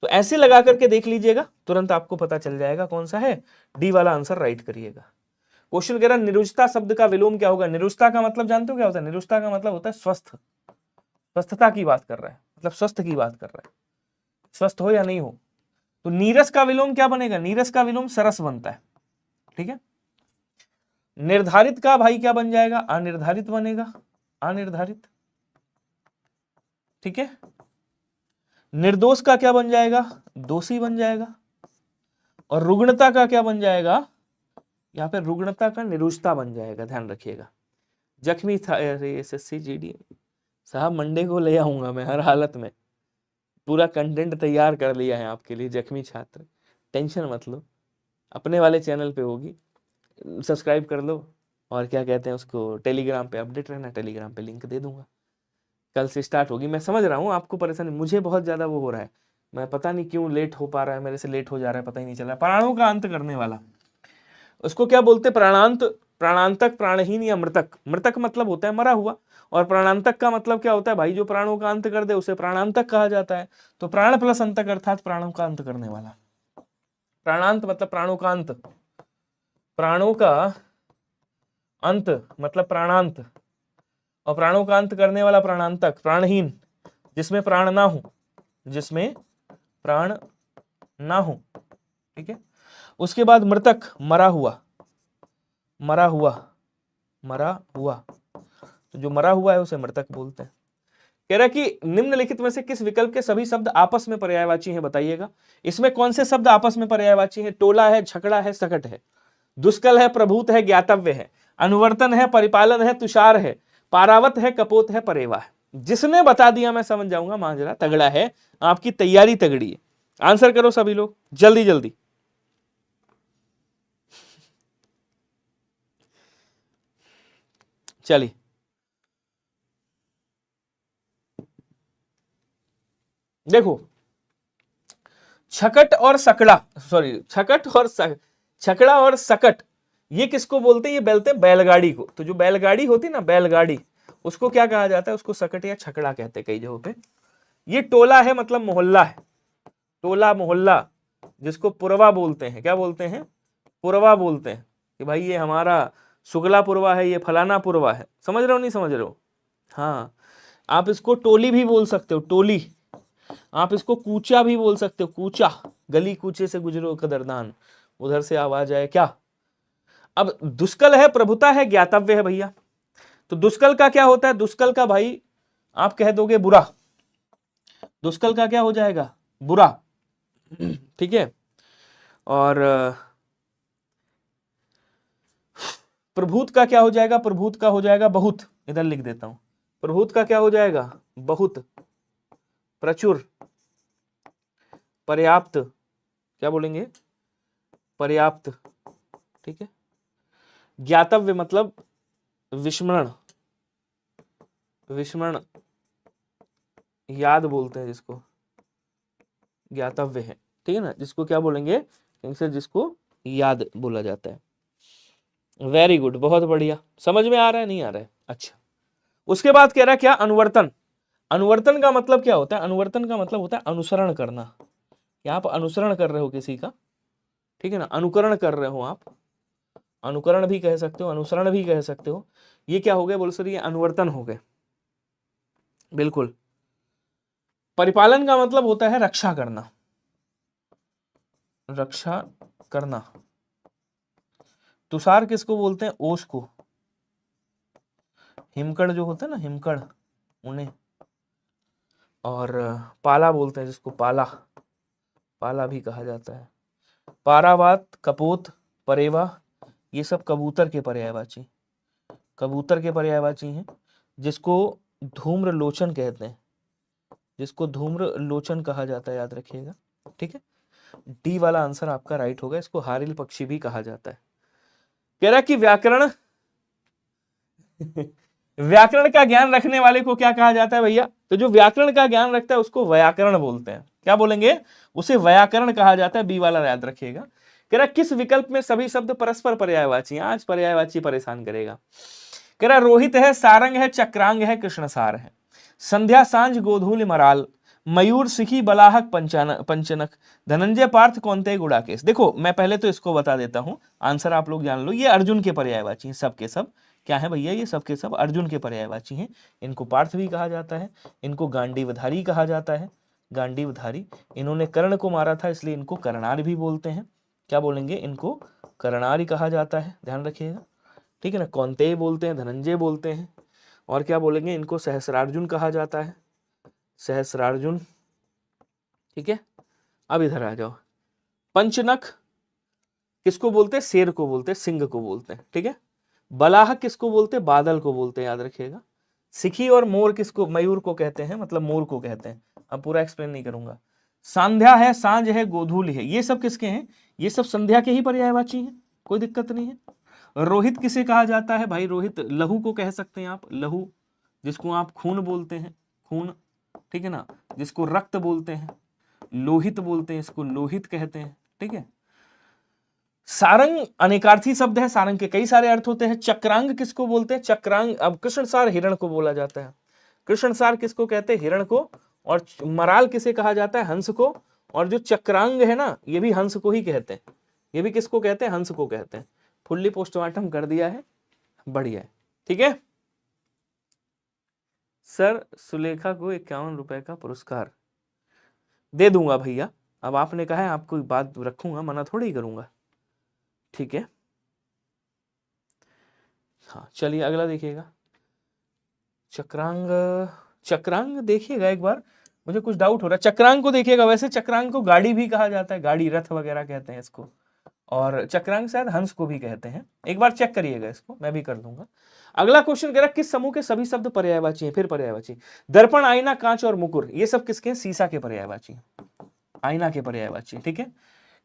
तो ऐसे लगा करके देख लीजिएगा, तुरंत आपको पता चल जाएगा कौन सा है, डी वाला आंसर राइट करिएगा। क्वेश्चन कह रहा है निरुचता शब्द का विलोम क्या होगा। निरुचता का मतलब जानते हो क्या होता है, निरुचता का मतलब होता है स्वस्थ, स्वस्थता की बात कर रहा है, मतलब स्वस्थ की बात कर रहा है, स्वस्थ हो या नहीं हो। तो नीरस का विलोम क्या बनेगा, नीरस का विलोम सरस बनता है, ठीक है। निर्धारित का भाई क्या बन जाएगा, अनिर्धारित बनेगा, अनिर्धारित, ठीक है। निर्दोष का क्या बन जाएगा, दोषी बन जाएगा। और रुग्णता का क्या बन जाएगा, यहां पे रुग्णता का निरुचता बन जाएगा, ध्यान रखिएगा। जख्मी था, एसएससी जीडी साहब मंडे को ले आऊंगा मैं हर हालत में, पूरा कंटेंट तैयार कर लिया है आपके लिए। जख्मी छात्र, टेंशन मत लो, अपने वाले चैनल पे होगी, सब्सक्राइब कर लो, और क्या कहते हैं उसको, टेलीग्राम पे अपडेट रहना, टेलीग्राम पे लिंक दे दूंगा, कल से स्टार्ट होगी। मैं समझ रहा हूँ आपको परेशानी, मुझे बहुत ज्यादा वो हो रहा है, मैं पता नहीं क्यों लेट हो पा रहा है, मेरे से लेट हो जा रहा है, पता ही नहीं चल रहा है। प्राणों का अंत करने वाला, उसको क्या बोलते हैं, प्राणांत, प्राणांतक, प्राणहीन या मृतक। मृतक मतलब होता है मरा हुआ, और प्राणांतक का मतलब क्या होता है भाई, जो प्राणों का अंत कर दे उसे प्राणांतक कहा जाता है। तो प्राण प्लस अंतक अर्थात प्राणों का अंत करने वाला। प्राणांत मतलब प्राणों का अंत, प्राणों का अंत मतलब प्राणांत, और प्राणों का अंत करने वाला प्राणांतक। प्राणहीन जिसमें प्राण ना हो, जिसमें प्राण ना हो, ठीक है। उसके बाद मृतक, मरा हुआ, मरा हुआ, मरा हुआ, तो जो मरा हुआ है उसे मृतक बोलते हैं। कह रहा है कि निम्नलिखित में से किस विकल्प के सभी शब्द आपस में पर्यायवाची हैं, बताइएगा। इसमें कौन से शब्द आपस में पर्यायवाची हैं, टोला है, छकड़ा है, सकट है, दुष्कल है, प्रभूत है, ज्ञातव्य है, अनुवर्तन है, परिपालन है, तुषार है, पारावत है, कपोत है, परेवा है। जिसने बता दिया मैं समझ जाऊंगा मांजरा तगड़ा है, आपकी तैयारी तगड़ी है। आंसर करो सभी लोग जल्दी जल्दी। चलिए, देखो छकट और सकड़ा, सॉरी छकड़ा और सकट, ये किसको बोलते हैं, ये बोलते हैं बैलगाड़ी को। तो जो बैलगाड़ी होती है ना, बैलगाड़ी, उसको क्या कहा जाता है, उसको सकट या छकड़ा कहते हैं कई जगहों पे। ये टोला है मतलब मोहल्ला है, टोला मोहल्ला, जिसको पुरवा बोलते हैं, क्या बोलते हैं, पुरवा बोलते हैं, कि भाई ये हमारा शुक्ला पुरवा है, ये फलाना पुरवा है। समझ रहे हो नहीं समझ रहे हो, हाँ। आप इसको टोली भी बोल सकते हो, टोली। आप इसको कूचा भी बोल सकते हो, कूचा, गली कूचे से गुजरो कदरदान, उधर से आवाज आए क्या। अब दुष्कल है, प्रभुता है, ज्ञातव्य है भैया। तो दुष्कल का क्या होता है, दुष्कल का भाई आप कह दोगे बुरा, दुष्कल का क्या हो जाएगा, बुरा, ठीक है। और प्रभूत का क्या हो जाएगा, प्रभूत का हो जाएगा बहुत, इधर लिख देता हूं, प्रभूत का क्या हो जाएगा, बहुत, प्रचुर, पर्याप्त, क्या बोलेंगे, पर्याप्त, ठीक है। ज्ञातव्य मतलब विस्मरण, विस्मरण, याद बोलते हैं जिसको, ज्ञातव्य है, ठीक है ना, जिसको क्या बोलेंगे, जिसको याद बोला जाता है। वेरी गुड, बहुत बढ़िया, समझ में आ रहा है नहीं आ रहा है, अच्छा। उसके बाद कह रहा है क्या, अनुवर्तन। अनुवर्तन का मतलब क्या होता है, अनुवर्तन का मतलब होता है अनुसरण करना, कि आप अनुसरण कर रहे हो किसी का, ठीक है ना, अनुकरण कर रहे हो आप, अनुकरण भी कह सकते हो, अनुसरण भी कह सकते हो। ये क्या हो गया बोल सर, ये अनुवर्तन हो गए, बिल्कुल। परिपालन का मतलब होता है रक्षा करना, रक्षा करना। तुषार किसको बोलते हैं, ओस को। हिमकड़ जो होता है ना, हिमकड़, उन्हें। और पाला बोलते हैं जिसको, पाला, पाला भी कहा जाता है। पारावात, कपोत, परेवा, ये सब कबूतर के पर्यायवाची, कबूतर के पर्यायवाची हैं, जिसको धूम्र लोचन कहते हैं, जिसको धूम्र लोचन कहा जाता है, याद रखिएगा, ठीक है। डी वाला आंसर आपका राइट होगा। इसको हारिल पक्षी भी कहा जाता है। कह रहा कि व्याकरण व्याकरण का ज्ञान रखने वाले को क्या कहा जाता है भैया, तो जो व्याकरण का ज्ञान रखता है उसको व्याकरण बोलते हैं। क्या बोलेंगे, उसे व्याकरण कहा जाता है, बी वाला याद रखिएगा। कह रहा किस विकल्प में सभी शब्द परस्पर पर्यायवाची हैं? आज पर्यायवाची परेशान करेगा। कह रहा रोहित है, सारंग है, चक्रांग है, कृष्णसार है, संध्या सांझ गोधूलि मराल, मयूर सिखी बलाहक पंचनक, धनंजय पार्थ कौनते गुड़ाकेश। देखो मैं पहले तो इसको बता देता हूं, आंसर आप लोग जान लो। ये अर्जुन के पर्यायवाची हैं, सब के सब क्या है भैया, ये सब के सब अर्जुन के पर्यायवाची हैं। इनको पार्थ भी कहा जाता है, इनको गांडीवधारी कहा जाता है, गांडीवधारी। इन्होंने कर्ण को मारा था इसलिए इनको कर्णार भी बोलते हैं। क्या बोलेंगे, इनको कर्णार ही कहा जाता है, ध्यान रखिएगा, ठीक है ना। कौनतेय बोलते हैं, धनंजय बोलते हैं, और क्या बोलेंगे, इनको सहस्रार्जुन कहा जाता है, सहस्रार्जुन, ठीक है। अब इधर आ जाओ, पंचनख किसको बोलते हैं, शेर को बोलते हैं, सिंह को बोलते हैं, ठीक है। बलाह किसको बोलते हैं, बादल को बोलते हैं, याद रखिएगा। सिखी और मोर किसको, मयूर को कहते हैं, मतलब मोर को कहते हैं। अब पूरा एक्सप्लेन नहीं करूंगा। सांध्या है, सांझ है, गोधूली है, ये सब किसके हैं, ये सब संध्या के ही पर्यायवाची हैं, कोई दिक्कत नहीं है। रोहित किसे कहा जाता है भाई, रोहित लहू को कह सकते हैं आप, लहू जिसको आप खून बोलते हैं, खून, ठीक है ना, जिसको रक्त बोलते हैं, लोहित बोलते हैं, इसको लोहित कहते हैं, ठीक है। सारंग अनेकार्थी शब्द है, सारंग के कई सारे अर्थ होते हैं। चक्रांग किसको बोलते हैं, चक्रांग, अब कृष्णसार हिरण को बोला जाता है, कृष्णसार किसको कहते हैं, हिरण को। और मराल किसे कहा जाता है, हंस को। और जो चक्रांग है ना, ये भी हंस को ही कहते हैं, ये भी किसको कहते हैं, हंस को कहते हैं। फुल्ली पोस्टमार्टम कर दिया है, बढ़िया है, ठीक है। सर सुलेखा को 51 रुपए का पुरस्कार दे दूंगा भैया, अब आपने कहा है आपको बात रखूंगा, मना थोड़ी ही करूंगा, ठीक है। हाँ चलिए अगला देखिएगा, चक्रांग, चक्रांग देखिएगा एक बार, मुझे कुछ डाउट हो रहा है। चक्रांग को देखिएगा, वैसे चक्रांग को गाड़ी भी कहा जाता है, गाड़ी रथ वगैरह कहते हैं इसको, और चक्रांग शायद हंस को भी कहते हैं। एक बार चेक करिएगा इसको, मैं भी कर दूंगा। अगला क्वेश्चन कह रहा किस समूह के सभी शब्द पर्यायवाची हैं, फिर पर्यायवाची। दर्पण, आईना, कांच और मुकुर, ये सब किसके हैं, सीसा के पर्यायवाची, आईना के पर्यायवाची, ठीक है।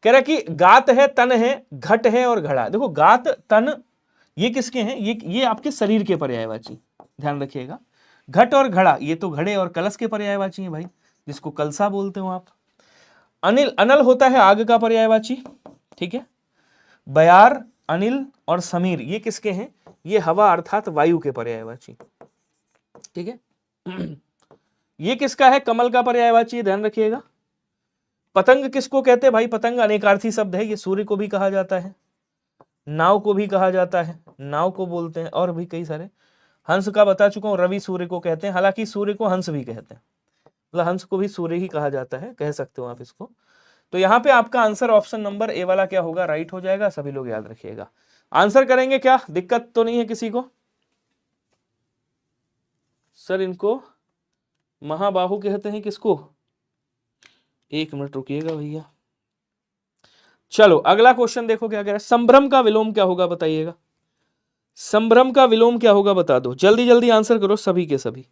कह रहा कि गात है, तन है, घट है और घड़ा। देखो गात, तन ये किसके हैं, ये आपके शरीर के पर्यायवाची, ध्यान रखिएगा। घट और घड़ा ये तो घड़े और कलश के पर्यायवाची हैं भाई, जिसको कलसा बोलते हो आप। अनिल, अनल होता है आग का पर्यायवाची, ठीक है। बयार, अनिल और समीर ये किसके हैं, ये हवा अर्थात वायु के पर्यायवाची, ठीक है। ये किसका है, कमल का पर्यायवाची, ध्यान रखिएगा। पतंग किसको कहते हैं भाई, पतंग अनेकार्थी शब्द है, ये सूर्य को भी कहा जाता है, नाव को भी कहा जाता है, नाव को बोलते हैं, और भी कई सारे। हंस का बता चुका हूं, रवि सूर्य को कहते हैं, हालांकि सूर्य को हंस भी कहते हैं, मतलब हंस को भी सूर्य ही कहा जाता है, कह सकते हो आप इसको। तो यहां पे आपका आंसर ऑप्शन नंबर ए वाला क्या होगा, राइट हो जाएगा, सभी लोग याद रखिएगा। आंसर करेंगे क्या, दिक्कत तो नहीं है किसी को। सर इनको महाबाहु कहते हैं किसको, एक मिनट रुकिएगा भैया। चलो अगला क्वेश्चन देखो क्या कह रहा है, संभ्रम का विलोम क्या होगा बताइएगा, संभ्रम का विलोम क्या होगा बता दो, जल्दी जल्दी आंसर करो सभी के सभी।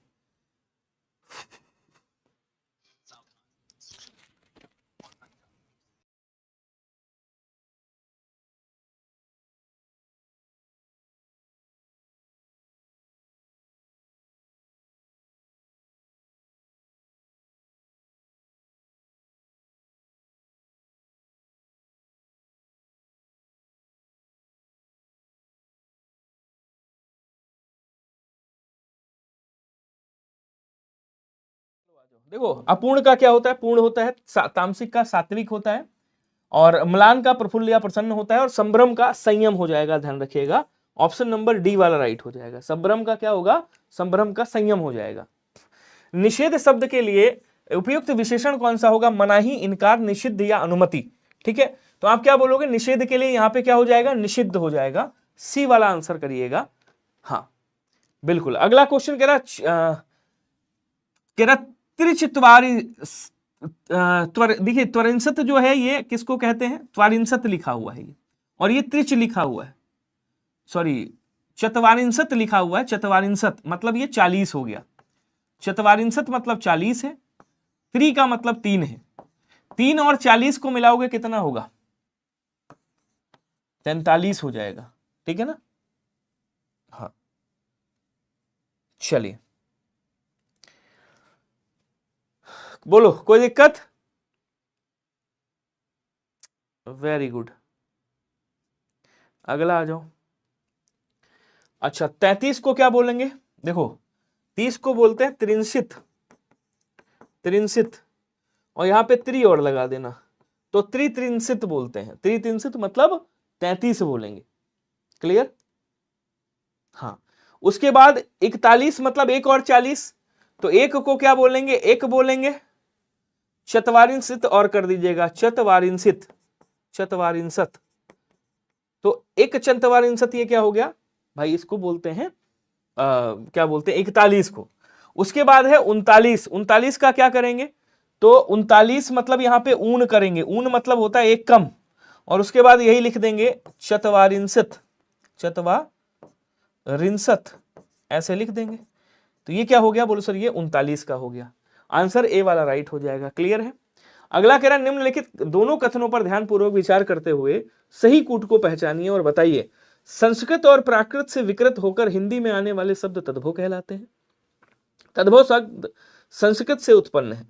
देखो अपूर्ण का क्या होता है, पूर्ण होता है, तामसिक का सात्विक होता है, और म्लान का प्रफुल्ल या प्रसन्न होता है, और संभ्रम का संयम हो जाएगा, ध्यान रखिएगा। ऑप्शन नंबर डी वाला राइट हो जाएगा, संभ्रम का क्या होगा, संभ्रम का संयम हो जाएगा। निषेध शब्द के लिए उपयुक्त विशेषण कौन सा होगा, मनाही, इनकार, निषिद्ध या अनुमति, ठीक है। तो आप क्या बोलोगे, निषेध के लिए यहां पे क्या हो जाएगा, निषिद्ध हो जाएगा, सी वाला आंसर करिएगा। हाँ बिल्कुल। अगला क्वेश्चन कह रहा त्रिचित्वारी, देखिए त्वरिंसत जो है ये किसको कहते हैं, त्वारिंसत लिखा हुआ है ये, और ये त्रिच लिखा हुआ है, सॉरी चतवारिंसत लिखा हुआ है, चतवारिंसत मतलब ये 40 हो गया, चतवारिंसत मतलब 40 है, त्रि का मतलब 3 है, 3 और 40 को मिलाओगे कितना होगा, 43 हो जाएगा, ठीक है ना। हाँ चलिए बोलो, कोई दिक्कत, वेरी गुड। अगला आ जाओ। अच्छा 33 को क्या बोलेंगे? देखो 30 को बोलते हैं त्रिंशित, त्रिंशित, और यहां पे त्रि और लगा देना, तो त्रित्रिंशित बोलते हैं। त्रित्रिंशित मतलब 33 बोलेंगे। क्लियर? हाँ। उसके बाद 41 मतलब 1 और 40, तो 1 को क्या बोलेंगे? 1 बोलेंगे। चतवारिंशित और कर दीजिएगा, चतवारिंशित, चतवारिंशत, तो एक चतवारिंशत ये क्या हो गया भाई? इसको बोलते हैं क्या बोलते हैं? 41 को। उसके बाद है 39, 39 का क्या करेंगे? तो 39 मतलब यहां पे ऊन करेंगे, ऊन मतलब होता है एक कम, और उसके बाद यही लिख देंगे चतवारिंशत, चतवारिंशत, ऐसे लिख देंगे। तो ये क्या हो गया? बोलो सर ये 39 का हो गया। आंसर ए वाला राइट हो जाएगा। क्लियर है? अगला कह रहा है निम्नलिखित दोनों कथनों पर ध्यानपूर्वक विचार करते हुए सही कूट को पहचानिए और बताइए। संस्कृत और प्राकृत से विकृत होकर हिंदी में आने वाले शब्द तद्भव कहलाते हैं। तद्भव शब्द संस्कृत से उत्पन्न है।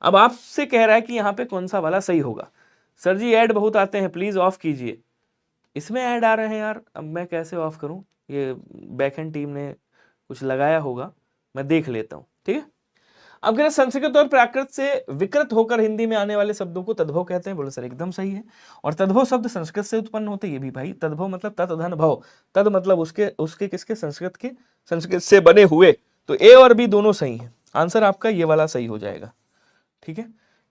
अब आपसे कह रहा है कि यहां पे कौन सा वाला सही होगा। सर जी ऐड बहुत आते हैं, प्लीज ऑफ कीजिए। इसमें ऐड आ रहे हैं यार, अब मैं कैसे ऑफ करूं? ये बैकएंड टीम ने कुछ लगाया होगा, मैं देख लेता हूं। ठीक है, अब कह रहे संस्कृत और प्राकृत से विकृत होकर हिंदी में आने वाले शब्दों को तद्भव कहते हैं। बोले सर एकदम सही है। और तद्भव शब्द संस्कृत से उत्पन्न होते हैं, ये भी भाई। तद्भव मतलब तत् धन भव, तद मतलब उसके उसके किसके? संस्कृत के, संस्कृत से बने हुए। तो ए और बी दोनों सही है। आंसर आपका ये वाला सही हो जाएगा। ठीक है,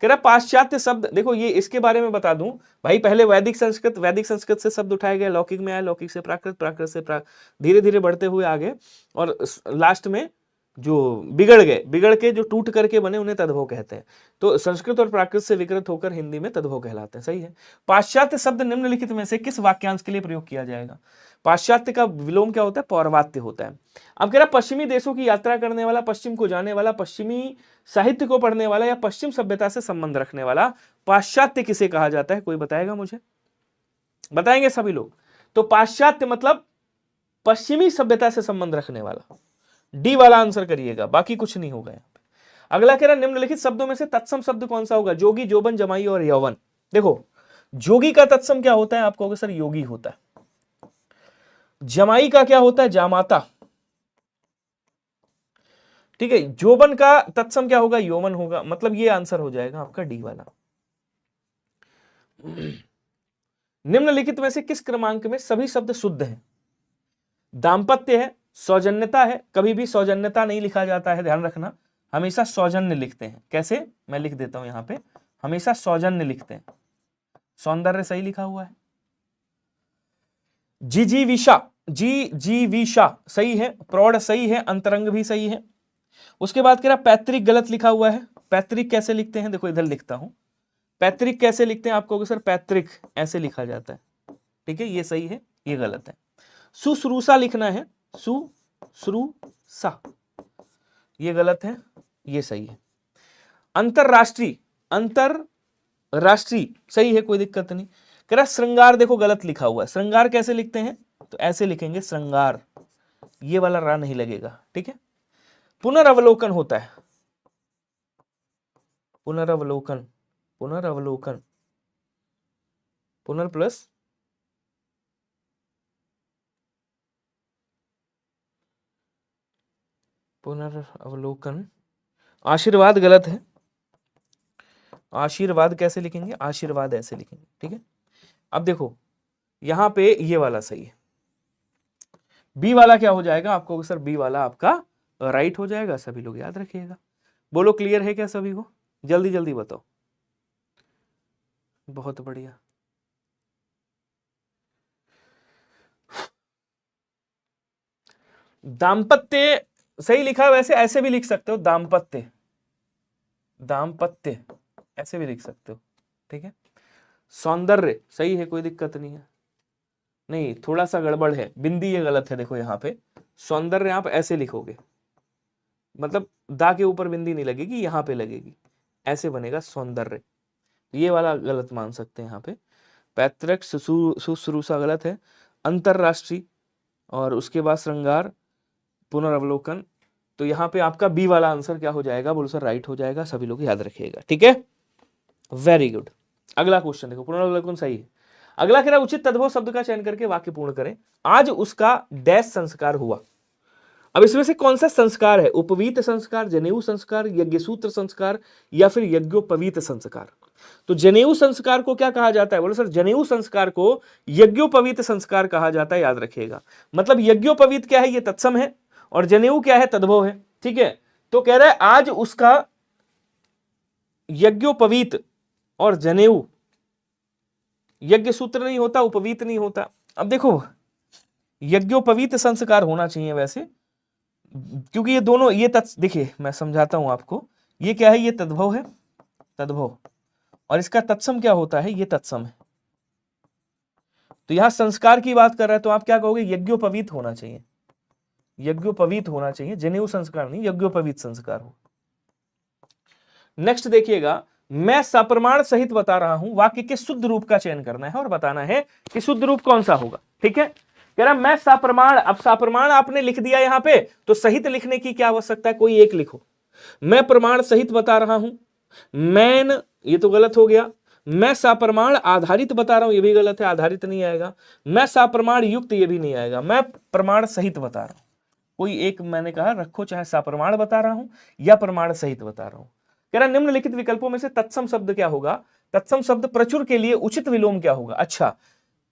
कह रहा पाश्चात्य शब्द, देखो ये इसके बारे में बता दूं भाई। पहले वैदिक संस्कृत, वैदिक संस्कृत से शब्द उठाए गए, लौकिक में आया, लौकिक से प्राकृत, प्राकृत से धीरे धीरे बढ़ते हुए आगे, और लास्ट में जो बिगड़ गए, बिगड़ के जो टूट करके बने, उन्हें तद्भव कहते हैं। तो संस्कृत और प्राकृत से विकृत होकर हिंदी में तद्भव कहलाते हैं। सही है। पाश्चात्य शब्द निम्नलिखित में से किस वाक्यांश के लिए प्रयोग किया जाएगा? पाश्चात्य का विलोम क्या होता है? पौर्वात्य होता है। अब कह रहा पश्चिमी देशों की यात्रा करने वाला, पश्चिम को जाने वाला, पश्चिमी साहित्य को पढ़ने वाला, या पश्चिम सभ्यता से संबंध रखने वाला, पाश्चात्य किसे कहा जाता है? कोई बताएगा मुझे? बताएंगे सभी लोग? तो पाश्चात्य मतलब पश्चिमी सभ्यता से संबंध रखने वाला। डी वाला आंसर करिएगा, बाकी कुछ नहीं होगा यहाँ पे। अगला कह रहा निम्नलिखित शब्दों में से तत्सम शब्द कौन सा होगा? जोगी, जोबन, जमाई और यौवन। देखो जोगी का तत्सम क्या होता है? आप कहोगे सर योगी होता है। जमाई का क्या होता है? जामाता। ठीक है, जोबन का तत्सम क्या होगा? यौवन होगा। मतलब ये आंसर हो जाएगा आपका डी वाला। निम्नलिखित में से किस क्रमांक में सभी शब्द शुद्ध हैं? दाम्पत्य है, सौजन्यता है। कभी भी सौजन्यता नहीं लिखा जाता है, ध्यान रखना, हमेशा सौजन्य लिखते हैं। कैसे? मैं लिख देता हूं यहां पे, हमेशा सौजन्य लिखते हैं। सौंदर्य सही लिखा हुआ है। जिजीविषा, जीजीविषा सही है। प्रौढ़ सही है। अंतरंग भी सही है। उसके बाद कह रहा पैतृक गलत लिखा हुआ है। पैतृक कैसे लिखते हैं? देखो इधर लिखता हूं, पैतृक कैसे लिखते हैं? आप कहोगे सर पैतृक ऐसे लिखा जाता है। ठीक है, ये सही है, ये गलत है। सुश्रूषा लिखना है, सुश्रूषा, ये गलत है, ये सही है। अंतरराष्ट्रीय, अंतरराष्ट्रीय सही है, कोई दिक्कत नहीं। कह रहा श्रृंगार, देखो गलत लिखा हुआ है। श्रृंगार कैसे लिखते हैं? तो ऐसे लिखेंगे श्रृंगार, ये वाला रा नहीं लगेगा। ठीक है। पुनर्वलोकन होता है, पुनर्वलोकन, पुनर्वलोकन, पुनर् प्लस पुनर्वलोकन। आशीर्वाद गलत है। आशीर्वाद कैसे लिखेंगे? आशीर्वाद ऐसे लिखेंगे। ठीक है, अब देखो यहां पे ये वाला सही है। बी वाला क्या हो जाएगा? आपको सर बी वाला आपका राइट हो जाएगा। सभी लोग याद रखिएगा। बोलो क्लियर है क्या सभी को? जल्दी जल्दी बताओ। बहुत बढ़िया। दाम्पत्य सही लिखा है। वैसे ऐसे भी लिख सकते हो, दाम्पत्य, दाम्पत्य ऐसे भी लिख सकते हो। ठीक है। सौंदर्य सही है, कोई दिक्कत नहीं है। नहीं, थोड़ा सा गड़बड़ है, बिंदी ये गलत है। देखो यहाँ पे सौंदर्य आप ऐसे लिखोगे, मतलब दा के ऊपर बिंदी नहीं लगेगी, यहां पे लगेगी, ऐसे बनेगा सौंदर्य। ये वाला गलत मान सकते हैं यहाँ पे। पैतृक, शुश्रूषा गलत है। अंतरराष्ट्रीय और उसके बाद श्रृंगार, पुनर्वलोकन, तो यहाँ पे आपका बी वाला आंसर क्या हो जाएगा? बोलो सर राइट हो जाएगा। सभी लोग याद रखिएगा। ठीक है, वेरी गुड। अगला क्वेश्चन देखो, पुनर्वलोकन सही है। अगला कह रहा है उचित तद्भव शब्द का चयन करके वाक्य पूर्ण करें। आज उसका डैश संस्कार हुआ। अब इसमें से कौन सा संस्कार है? उपवीत संस्कार, जनेऊ संस्कार, यज्ञसूत्र संस्कार या फिर यज्ञोपवीत संस्कार? तो जनेऊ संस्कार को क्या कहा जाता है? बोलो सर, जनेऊ संस्कार को यज्ञोपवीत संस्कार कहा जाता है, याद रखिएगा। मतलब यज्ञोपवीत क्या है? ये तत्सम है, और जनेऊ क्या है? तद्भव है। ठीक है, तो कह रहा है आज उसका यज्ञोपवीत और जनेऊ, यज्ञ सूत्र नहीं होता, उपवीत नहीं होता। अब देखो, यज्ञोपवीत संस्कार होना चाहिए वैसे, क्योंकि ये दोनों, ये देखिए मैं समझाता हूं आपको। ये क्या है? ये तद्भव है, तद्भव, और इसका तत्सम क्या होता है? ये तत्सम है। तो यहां संस्कार की बात कर रहा है, तो आप क्या कहोगे? यज्ञोपवीत होना चाहिए, यज्ञोपवीत होना चाहिए, जनेऊ संस्कार नहीं, यज्ञोपवीत संस्कार हो। नेक्स्ट देखिएगा, मैं सप्रमाण सहित बता रहा हूं, वाक्य के शुद्ध रूप का चयन करना है और बताना है कि शुद्ध रूप कौन सा होगा। ठीक है, कह रहा मैं सप्रमाण। अब सप्रमाण आपने लिख दिया यहां पे, तो सहित लिखने की क्या आवश्यकता है? कोई एक लिखो। मैं प्रमाण सहित बता रहा हूं, मैन, ये तो गलत हो गया। मैं सप्रमाण आधारित बता रहा हूं, ये भी गलत है, आधारित नहीं आएगा। मैं सप्रमाण युक्त, ये भी नहीं आएगा। मैं प्रमाण सहित बता रहा हूं, कोई एक मैंने कहा रखो, चाहे सप्रमाण बता रहा हूं या प्रमाण सहित बता रहा हूं। कह रहा निम्नलिखित विकल्पों में से तत्सम शब्द क्या होगा? तत्सम शब्द प्रचुर के लिए उचित विलोम क्या होगा? अच्छा,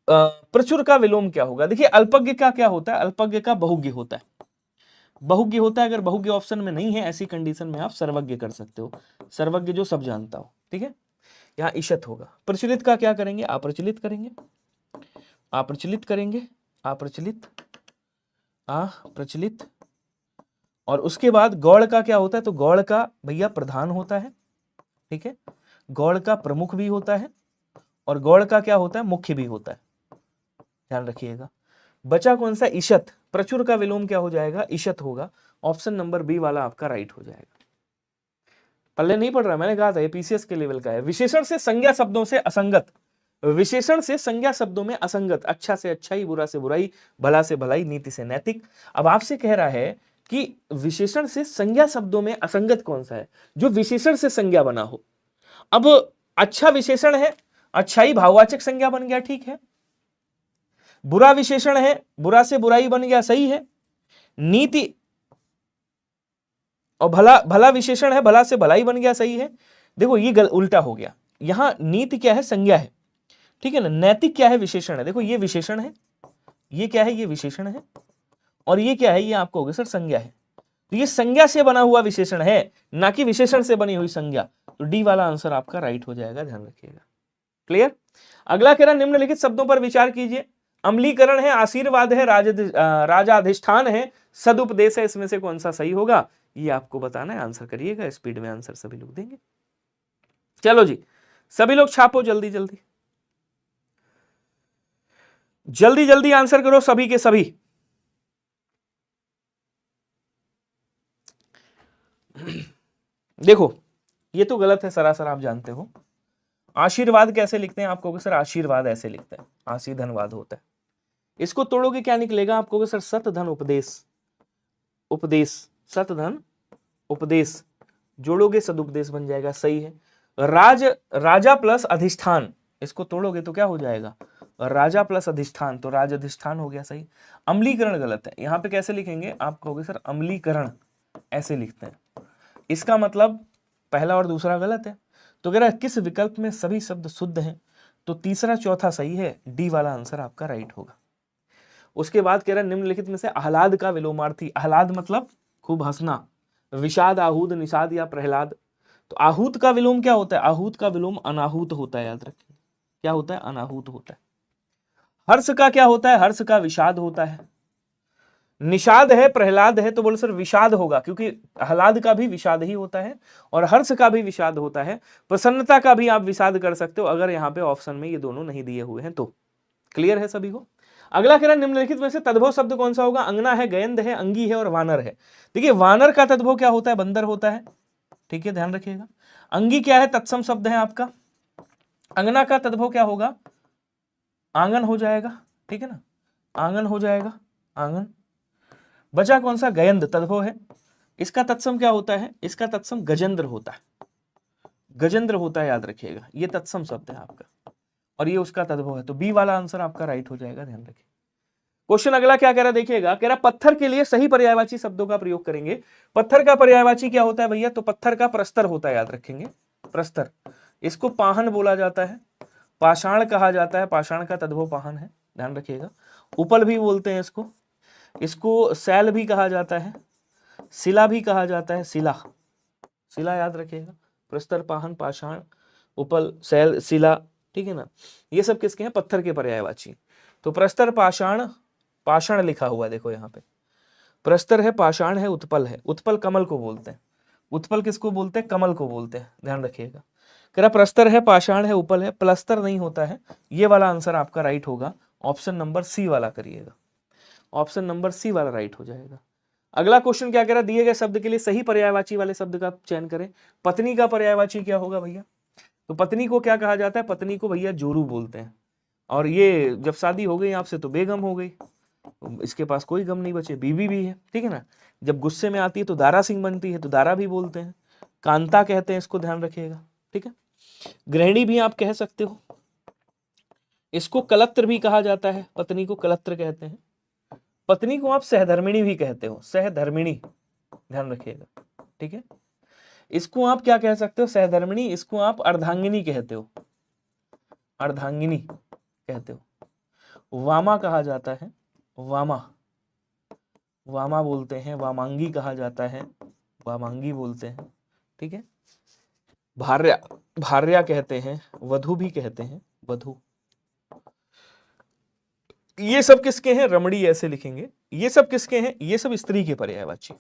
प्रचुर का विलोम क्या होगा? देखिए, अल्पज्ञ का क्या होता है? अल्पज्ञ का बहुज्ञ होता है, बहुज्ञ होता है। अगर बहुज्ञ ऑप्शन में नहीं है, ऐसी कंडीशन में आप सर्वज्ञ कर सकते हो, सर्वज्ञ जो सब जानता हो। ठीक है, यहां ईशत होगा। प्रचलित का क्या करेंगे? अप्रचलित करेंगे, अप्रचलित करेंगे, अप्रचलित, अप्रचलित। और उसके बाद गौड़ का क्या होता है? तो गौड़ का भैया प्रधान होता है। ठीक है, गौड़ का प्रमुख भी होता है, और गौड़ का क्या होता है? मुख्य भी होता है, ध्यान रखिएगा। बचा कौन सा? ईशत। प्रचुर का विलोम क्या हो जाएगा? ईशत होगा। ऑप्शन नंबर बी वाला आपका राइट हो जाएगा। पल्ले नहीं पढ़ रहा, मैंने कहा था ये पीसीएस के लेवल का है। विशेषण से संज्ञा शब्दों से असंगत, विशेषण से संज्ञा शब्दों में असंगत, अच्छा से अच्छाई, बुरा से बुराई, भला से भलाई, नीति से नैतिक। अब आपसे कह रहा है कि विशेषण से संज्ञा शब्दों में असंगत कौन सा है? जो विशेषण से संज्ञा बना हो। अब अच्छा विशेषण है, अच्छाई भाववाचक संज्ञा बन गया, ठीक है। बुरा विशेषण है, बुरा से बुराई बन गया, सही है। नीति और भला विशेषण है, भला से भलाई बन गया, सही है। देखो ये उल्टा हो गया, यहां नीति क्या है? संज्ञा है, ठीक है ना। नैतिक क्या है? विशेषण है। देखो ये विशेषण है, ये क्या है? ये विशेषण है, और ये क्या है? ये आपको हो गया सर संज्ञा है। तो ये संज्ञा से बना हुआ विशेषण है, ना कि विशेषण से बनी हुई संज्ञा। तो डी वाला आंसर आपका राइट हो जाएगा, ध्यान रखिएगा। क्लियर? अगला कह रहा निम्नलिखित शब्दों पर विचार कीजिए। अम्लीकरण है, आशीर्वाद है, राजाधिष्ठान है, सदुपदेश है, इसमें से कौन सा सही होगा? ये आपको बताना है, आंसर करिएगा। स्पीड में आंसर सभी लोग देंगे। चलो जी, सभी लोग छापो जल्दी जल्दी, जल्दी जल्दी आंसर करो सभी के सभी। देखो ये तो गलत है सरासर, आप जानते हो। आशीर्वाद कैसे लिखते हैं? आपको सर आशीर्वाद ऐसे लिखते हैं, आशी धनवाद होता है। इसको तोड़ोगे क्या निकलेगा? आपको सर सत धन उपदेश, उपदेश, सत धन उपदेश, जोड़ोगे सदुपदेश बन जाएगा, सही है। राजा प्लस अधिष्ठान, इसको तोड़ोगे तो क्या हो जाएगा? राजा प्लस अधिष्ठान, तो राज अधिष्ठान हो गया, सही। अम्लीकरण गलत है, यहां पे कैसे लिखेंगे? आप कहोगे सर अम्लीकरण ऐसे लिखते हैं, इसका मतलब पहला और दूसरा गलत है। तो कह रहा है किस विकल्प में सभी शब्द शुद्ध हैं? तो तीसरा चौथा सही है, डी वाला आंसर आपका राइट होगा। उसके बाद कह रहा है निम्नलिखित में से आह्लाद का विलोमार्थी, आह्लाद मतलब खूब हंसना, विषाद, आहूद, निषाद या प्रहलाद। तो आहूत का विलोम क्या होता है? आहूत का विलोम अनाहूत होता है, याद रखिए। क्या होता है? अनाहूत होता है। हर्ष का क्या होता है? हर्ष का विषाद होता है। निषाद है, प्रहलाद है, तो बोलो सर विषाद होगा, क्योंकि आह्लाद का भी विषाद ही होता है और हर्ष का भी विषाद होता है। प्रसन्नता का भी आप विषाद कर सकते हो, अगर यहाँ पे ऑप्शन में ये दोनों नहीं दिए हुए हैं तो। क्लियर है सभी को? अगला कह रहा है निम्नलिखित में से तद्भव शब्द कौन सा होगा? अंगना है, गयंद है, अंगी है और वानर है। देखिए वानर का तद्भव क्या होता है? बंदर होता है, ठीक है, ध्यान रखिएगा। अंगी क्या है? तत्सम शब्द है आपका। अंगना का तद्भव क्या होगा? आंगन हो जाएगा, ठीक है ना, आंगन हो जाएगा, आंगन। बचा कौन सा? गयंद तद्भव है। इसका तत्सम क्या होता है? इसका तत्सम गजेंद्र होता है, गजेंद्र होता है, याद रखिएगा। ये तत्सम शब्द है आपका। और ये उसका तद्भव है, तो बी वाला आंसर आपका राइट हो जाएगा, ध्यान रखिए। क्वेश्चन अगला क्या कह रहा है देखिएगा, कह रहा पत्थर के लिए सही पर्यायवाची शब्दों का प्रयोग करेंगे। पत्थर का पर्यायवाची क्या होता है भैया, तो पत्थर का प्रस्तर होता है, याद रखेंगे प्रस्तर। इसको पाहन बोला जाता है, पाषाण कहा जाता है, पाषाण का तद्भव पाहन है, ध्यान रखिएगा। उपल भी बोलते हैं इसको, इसको शैल भी कहा जाता है, शिला भी कहा जाता है, शिला, शिला याद रखिएगा। प्रस्तर, पाहन, पाषाण, उपल, शैल, शिला, ठीक है ना, ये सब किसके हैं, पत्थर के पर्यायवाची। तो प्रस्तर, पाषाण, पाषाण लिखा हुआ देखो यहाँ पे, प्रस्तर है, पाषाण है, उत्पल है। उत्पल कमल को बोलते हैं, उत्पल किसको बोलते हैं, कमल को बोलते हैं, ध्यान रखिएगा। कह रहा प्रस्तर है, पाषाण है, उपल है, प्लस्तर नहीं होता है। ये वाला आंसर आपका राइट होगा, ऑप्शन नंबर सी वाला करिएगा, ऑप्शन नंबर सी वाला राइट हो जाएगा। अगला क्वेश्चन क्या कह रहा है, दिए गए शब्द के लिए सही पर्यायवाची वाले शब्द का चयन करें। पत्नी का पर्यायवाची क्या होगा भैया, तो पत्नी को क्या कहा जाता है, पत्नी को भैया जोरू बोलते हैं। और ये जब शादी हो गई आपसे तो बेगम हो गई, इसके पास कोई गम नहीं बचे, बीवी भी है, ठीक है ना। जब गुस्से में आती है तो दारा सिंह बनती है, तो दारा भी बोलते हैं, कांता कहते हैं इसको, ध्यान रखिएगा, ठीक है। गृहिणी भी आप कह सकते हो, इसको कलत्र भी कहा जाता है, पत्नी को कलत्र कहते हैं। पत्नी को आप सहधर्मिणी भी कहते हो, सहधर्मिणी, ध्यान रखिएगा, ठीक है। इसको आप क्या कह सकते हो, सहधर्मिणी, इसको आप अर्धांगिनी कहते हो, अर्धांगिनी कहते हो। वामा कहा जाता है, वामा, वामा बोलते हैं, वामांगी कहा जाता है, वामांगी बोलते हैं, ठीक है। भार्या, भार्या कहते हैं, वधु भी कहते हैं, वधु। ये सब किसके हैं, रमणी ऐसे लिखेंगे। ये सब किसके हैं, ये सब स्त्री के पर्यायवाची,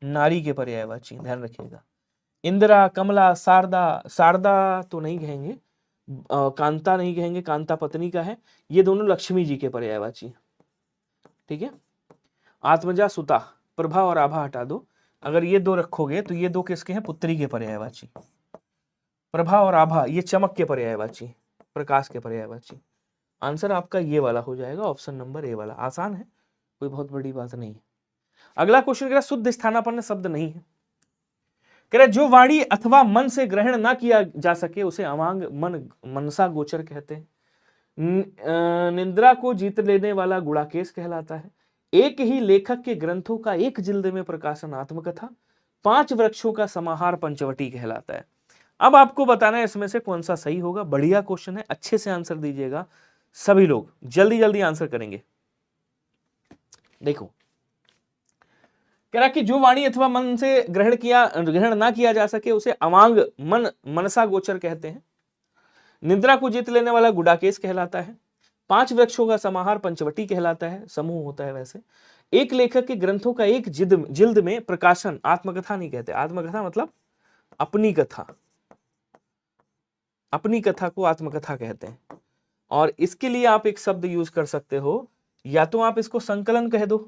नारी के पर्यायवाची, ध्यान रखिएगा। इंदिरा, कमला, शारदा, शारदा तो नहीं कहेंगे, कांता नहीं कहेंगे, कांता पत्नी का है। ये दोनों लक्ष्मी जी के पर्यायवाची, ठीक है। आत्मजा, सुता, प्रभा और आभा हटा दो, अगर ये दो रखोगे तो ये दो किसके हैं, पुत्री के पर्यायवाची। प्रभा और आभा ये चमक के पर्यायवाची, प्रकाश के पर्यायवाची। आंसर आपका ये वाला हो जाएगा, ऑप्शन नंबर ए वाला। आसान है, कोई बहुत बड़ी बात नहीं है। अगला क्वेश्चन कह रहा शुद्ध स्थानापन्न शब्द नहीं है। कह रहा जो वाणी अथवा मन से ग्रहण ना किया जा सके उसे अवांग मन मनसा गोचर कहते हैं। निंद्रा को जीत लेने वाला गुड़ाकेश कहलाता है। एक ही लेखक के ग्रंथों का एक जिल्द में प्रकाशन आत्मकथा। 5 वृक्षों का समाहार पंचवटी कहलाता है। अब आपको बताना है इसमें से कौन सा सही होगा। बढ़िया क्वेश्चन है, अच्छे से आंसर दीजिएगा, सभी लोग जल्दी जल्दी आंसर करेंगे। देखो कह रहा कि जो वाणी अथवा मन से ग्रहण ना किया जा सके उसे अवांग मन मनसा गोचर कहते हैं। निद्रा को जीत लेने वाला गुड़ाकेश कहलाता है। 5 वृक्षों का समाहार पंचवटी कहलाता है, समूह होता है वैसे। एक लेखक के ग्रंथों का एक जिल्द में प्रकाशन आत्मकथा नहीं कहते। आत्मकथा मतलब अपनी कथा, अपनी कथा को आत्मकथा कहते हैं। और इसके लिए आप एक शब्द यूज कर सकते हो, या तो आप इसको संकलन कह दो,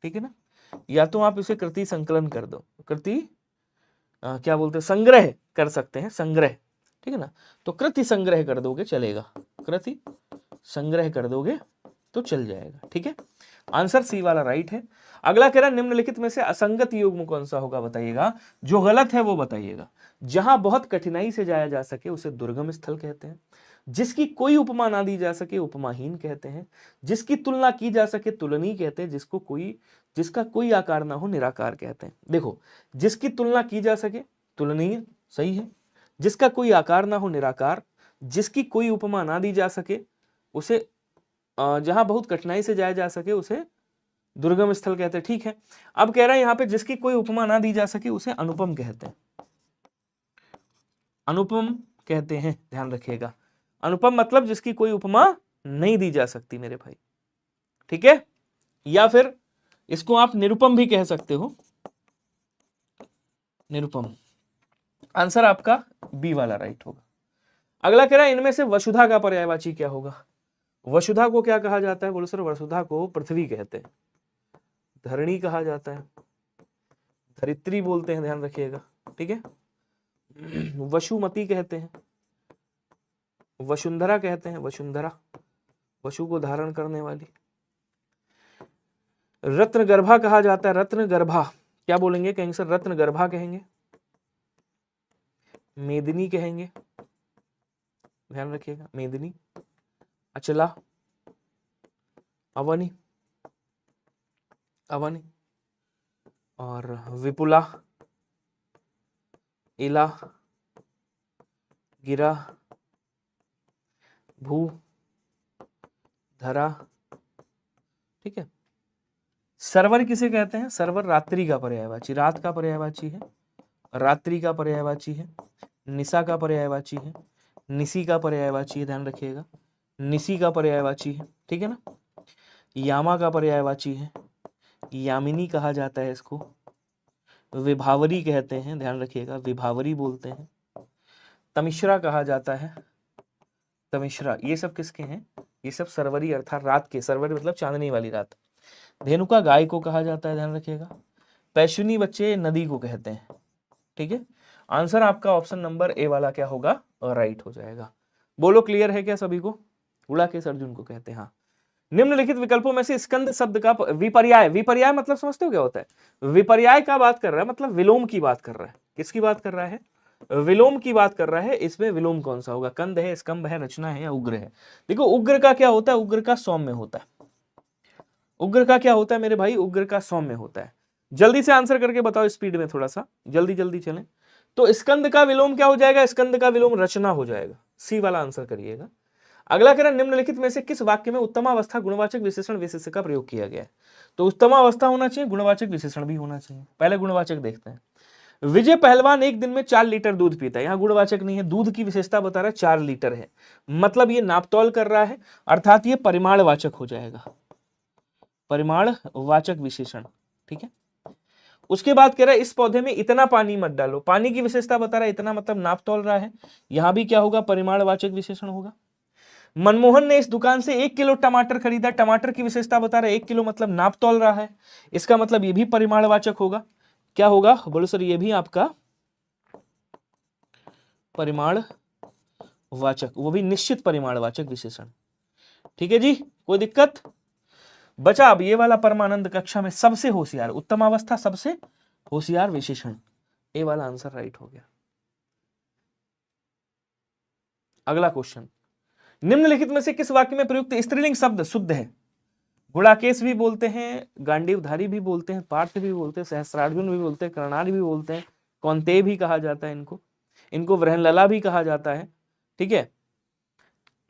ठीक है ना, या तो आप इसे कृति संकलन कर दो, कृति क्या बोलते हैं, संग्रह कर सकते हैं, संग्रह, ठीक है ना। तो कृति संग्रह कर दोगे चलेगा, कृति संग्रह कर दोगे तो चल जाएगा, ठीक है। आंसर सी वाला राइट है। अगला कह रहा निम्नलिखित में से असंगत युग्म कौन सा होगा बताइएगा, जो गलत है वो बताइएगा। जहां बहुत कठिनाई से जाया जा सके उसे दुर्गम स्थल कहते हैं। जिसकी कोई उपमा ना दी जा सके उपमाहीन कहते हैं। जिसकी तुलना की जा सके तुलनीय कहते हैं। जिसका कोई आकार ना हो निराकार कहते हैं। देखो, जिसकी तुलना की जा सके तुलनीय सही है, जिसका कोई आकार ना हो निराकार, जिसकी कोई उपमा ना दी जा सके उसे जहां बहुत कठिनाई से जाया जा सके उसे दुर्गम स्थल कहते हैं, ठीक है। अब कह रहा है यहां पे जिसकी कोई उपमा ना दी जा सके उसे अनुपम कहते हैं, अनुपम कहते हैं, ध्यान रखिएगा। अनुपम मतलब जिसकी कोई उपमा नहीं दी जा सकती मेरे भाई, ठीक है। या फिर इसको आप निरुपम भी कह सकते हो, निरुपम। आंसर आपका बी वाला राइट होगा। अगला कह रहा है इनमें से वसुधा का पर्यायवाची क्या होगा। वसुधा को क्या कहा जाता है, बोलो सर। वसुधा को पृथ्वी कहते हैं, धरणी कहा जाता है, धरित्री बोलते हैं, ध्यान रखिएगा, ठीक है। वसुमती कहते हैं, वसुंधरा कहते हैं, वसुंधरा वसु को धारण करने वाली। रत्न गर्भा कहा जाता है, रत्न गर्भा क्या बोलेंगे, कहेंगे सर रत्न गर्भा कहेंगे, मेदिनी कहेंगे, ध्यान रखिएगा, मेदिनी, अचला, अवनी, अवनी, और विपुला, इला, गिरा, भू, धरा। ठीक है। सर्वर किसे कहते हैं? सर्वर रात्रि का पर्यायवाची, रात का पर्यायवाची है, रात्रि का पर्यायवाची है, निशा का पर्यायवाची है, निशी का पर्यायवाची है, ध्यान रखिएगा, निशी का पर्यायवाची है। ठीक है ना। यामा का पर्यायवाची है, यामिनी कहा जाता है इसको, विभावरी कहते हैं, ध्यान रखिएगा, विभावरी बोलते हैं, तमिश्रा कहा जाता है, तमिश्रा। ये सब किसके हैं? ये सब सर्वरी अर्थात रात के, सर्वरी मतलब चांदनी वाली रात। धेनुका गाय को कहा जाता है, ध्यान रखिएगा। पैशुनी बच्चे नदी को कहते हैं। ठीक है। आंसर आपका ऑप्शन नंबर ए वाला क्या होगा? राइट हो जाएगा। बोलो क्लियर है क्या सभी को? उड़ा केस अर्जुन को कहते हैं। हाँ। निम्नलिखित विकल्पों में से स्कंद शब्द का विपर्याय, विपर्याय मतलब समझते हो क्या होता है? विपर्याय का बात कर रहा है, मतलब विलोम की बात कर रहा है। किसकी बात कर रहा है? विलोम की बात कर रहा है। इसमें विलोम कौन सा होगा? कंद है, स्कंभ है, रचना है, या उग्र है? देखो उग्र का क्या होता है? उग्र का सौम्य होता है। उग्र का क्या होता है मेरे भाई? उग्र का सौम्य होता है। जल्दी से आंसर करके बताओ, स्पीड में थोड़ा सा, जल्दी जल्दी चलें। तो स्कंद का विलोम क्या हो जाएगा? स्कंद का विलोम रचना हो जाएगा। सी वाला आंसर करिएगा। अगला कह रहा है निम्नलिखित में से किस वाक्य में उत्तमावस्था गुणवाचक विशेषण विशेष का प्रयोग किया गया है? तो उत्तमावस्था होना चाहिए, गुणवाचक विशेषण भी होना चाहिए। पहले गुणवाचक देखते हैं। विजय पहलवान एक दिन में 4 लीटर दूध पीता है। यहां गुणवाचक नहीं है, दूध की विशेषता बता रहा है 4 लीटर है, मतलब ये नापतोल कर रहा है, अर्थात ये परिमाणवाचक हो जाएगा, परिमाणवाचक विशेषण। ठीक है। उसके बाद कह रहा है इस पौधे में इतना पानी मत डालो, पानी की विशेषता बता रहा है, इतना मतलब नाप तोल रहा है, यहां भी क्या होगा? परिमाणवाचक विशेषण होगा। मनमोहन ने इस दुकान से 1 किलो टमाटर खरीदा, टमाटर की विशेषता बता रहा है 1 किलो मतलब नाप तोल रहा है, इसका मतलब ये भी परिमाणवाचक होगा। क्या होगा? बोलो सर, ये भी आपका परिमाणवाचक, वो भी निश्चित परिमाणवाचक विशेषण। ठीक है जी, कोई दिक्कत? बचा अब ये वाला परमानंद कक्षा में सबसे होशियार, उत्तमावस्था सबसे होशियार विशेषण। ए वाला आंसर राइट हो गया। अगला क्वेश्चन, निम्नलिखित में से किस वाक्य में प्रयुक्त स्त्रीलिंग शब्द शुद्ध है? गुड़ाकेश भी बोलते हैं, गांडीवधारी भी बोलते हैं, पार्थ भी बोलते हैं, सहस्रार्जुन भी बोलते हैं, कर्णाल भी बोलते हैं, कौंतेय भी कहा जाता है इनको वृहनलला भी कहा जाता है। ठीक है।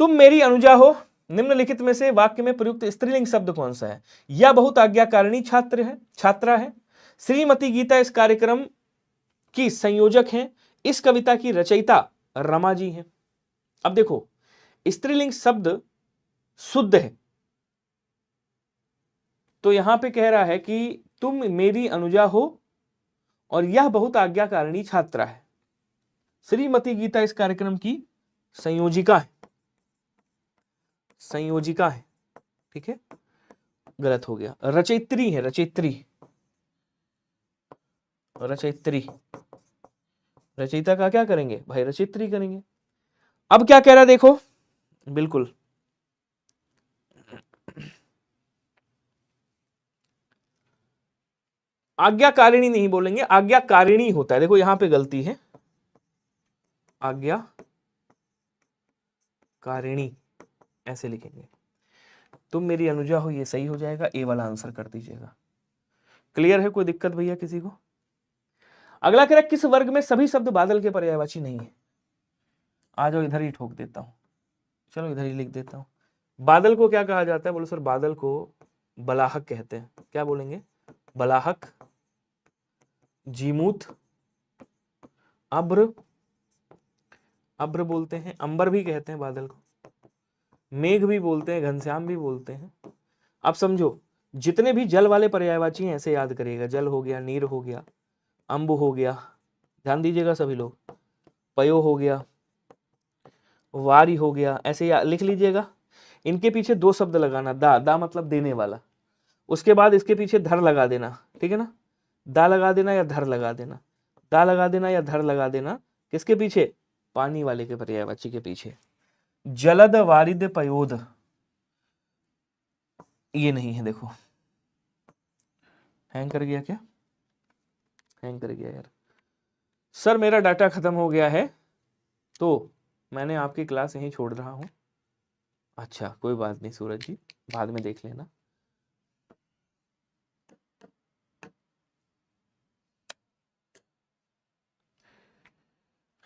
तुम मेरी अनुजा हो, निम्नलिखित में से वाक्य में प्रयुक्त स्त्रीलिंग शब्द कौन सा है? यह बहुत आज्ञाकारिणी छात्रा है, श्रीमती गीता इस कार्यक्रम की संयोजक हैं, इस कविता की रचयिता रमा जी हैं। अब देखो, स्त्रीलिंग शब्द शुद्ध है, तो यहां पे कह रहा है कि तुम मेरी अनुजा हो और यह बहुत आज्ञाकारिणी छात्रा है, श्रीमती गीता इस कार्यक्रम की संयोजिका है, संयोजिका है। ठीक है, गलत हो गया, रचयित्री है, रचयित्री, रचयित्री। रचयिता का क्या करेंगे भाई? रचयित्री करेंगे। अब क्या कह रहा है देखो, बिल्कुल आज्ञाकारिणी नहीं बोलेंगे, आज्ञाकारिणी होता है। देखो यहां पे गलती है, आज्ञाकारिणी ऐसे लिखेंगे। तुम मेरी अनुजा हो, ये सही हो जाएगा, ए वाला आंसर कर दीजिएगा। क्लियर है? कोई दिक्कत भैया किसी को? अगला कह रहा है किस वर्ग में सभी शब्द बादल के पर्यायवाची नहीं है? आ जाओ, इधर ही ठोक देता हूं, चलो इधर ही लिख देता हूं। बादल को क्या कहा जाता है? बोलो सर, बादल को बलाहक कहते हैं। क्या बोलेंगे? बलाहक, जीमूत, अभ्र, अभ्र बोलते हैं, अंबर भी कहते हैं बादल को, मेघ भी बोलते हैं, घनश्याम भी बोलते हैं। अब समझो, जितने भी जल वाले पर्यायवाची हैं ऐसे याद करिएगा। जल हो गया, नीर हो गया, अंब हो गया, ध्यान दीजिएगा सभी लोग, पयो हो गया, वारी हो गया, ऐसे लिख लीजिएगा। इनके पीछे 2 शब्द लगाना, दा मतलब देने वाला, उसके बाद इसके पीछे धर लगा देना। ठीक है ना, दा लगा देना या धर लगा देना, दा लगा देना या धर लगा देना। किसके पीछे? पानी वाले के पर्यायवाची के पीछे। जलद, वारिद, पयोद, ये नहीं है। देखो हैंग कर गया क्या? हैंग कर गया यार। सर मेरा डाटा खत्म हो गया है, तो मैंने आपकी क्लास यहीं छोड़ रहा हूँ। अच्छा कोई बात नहीं सूरज जी, बाद में देख लेना।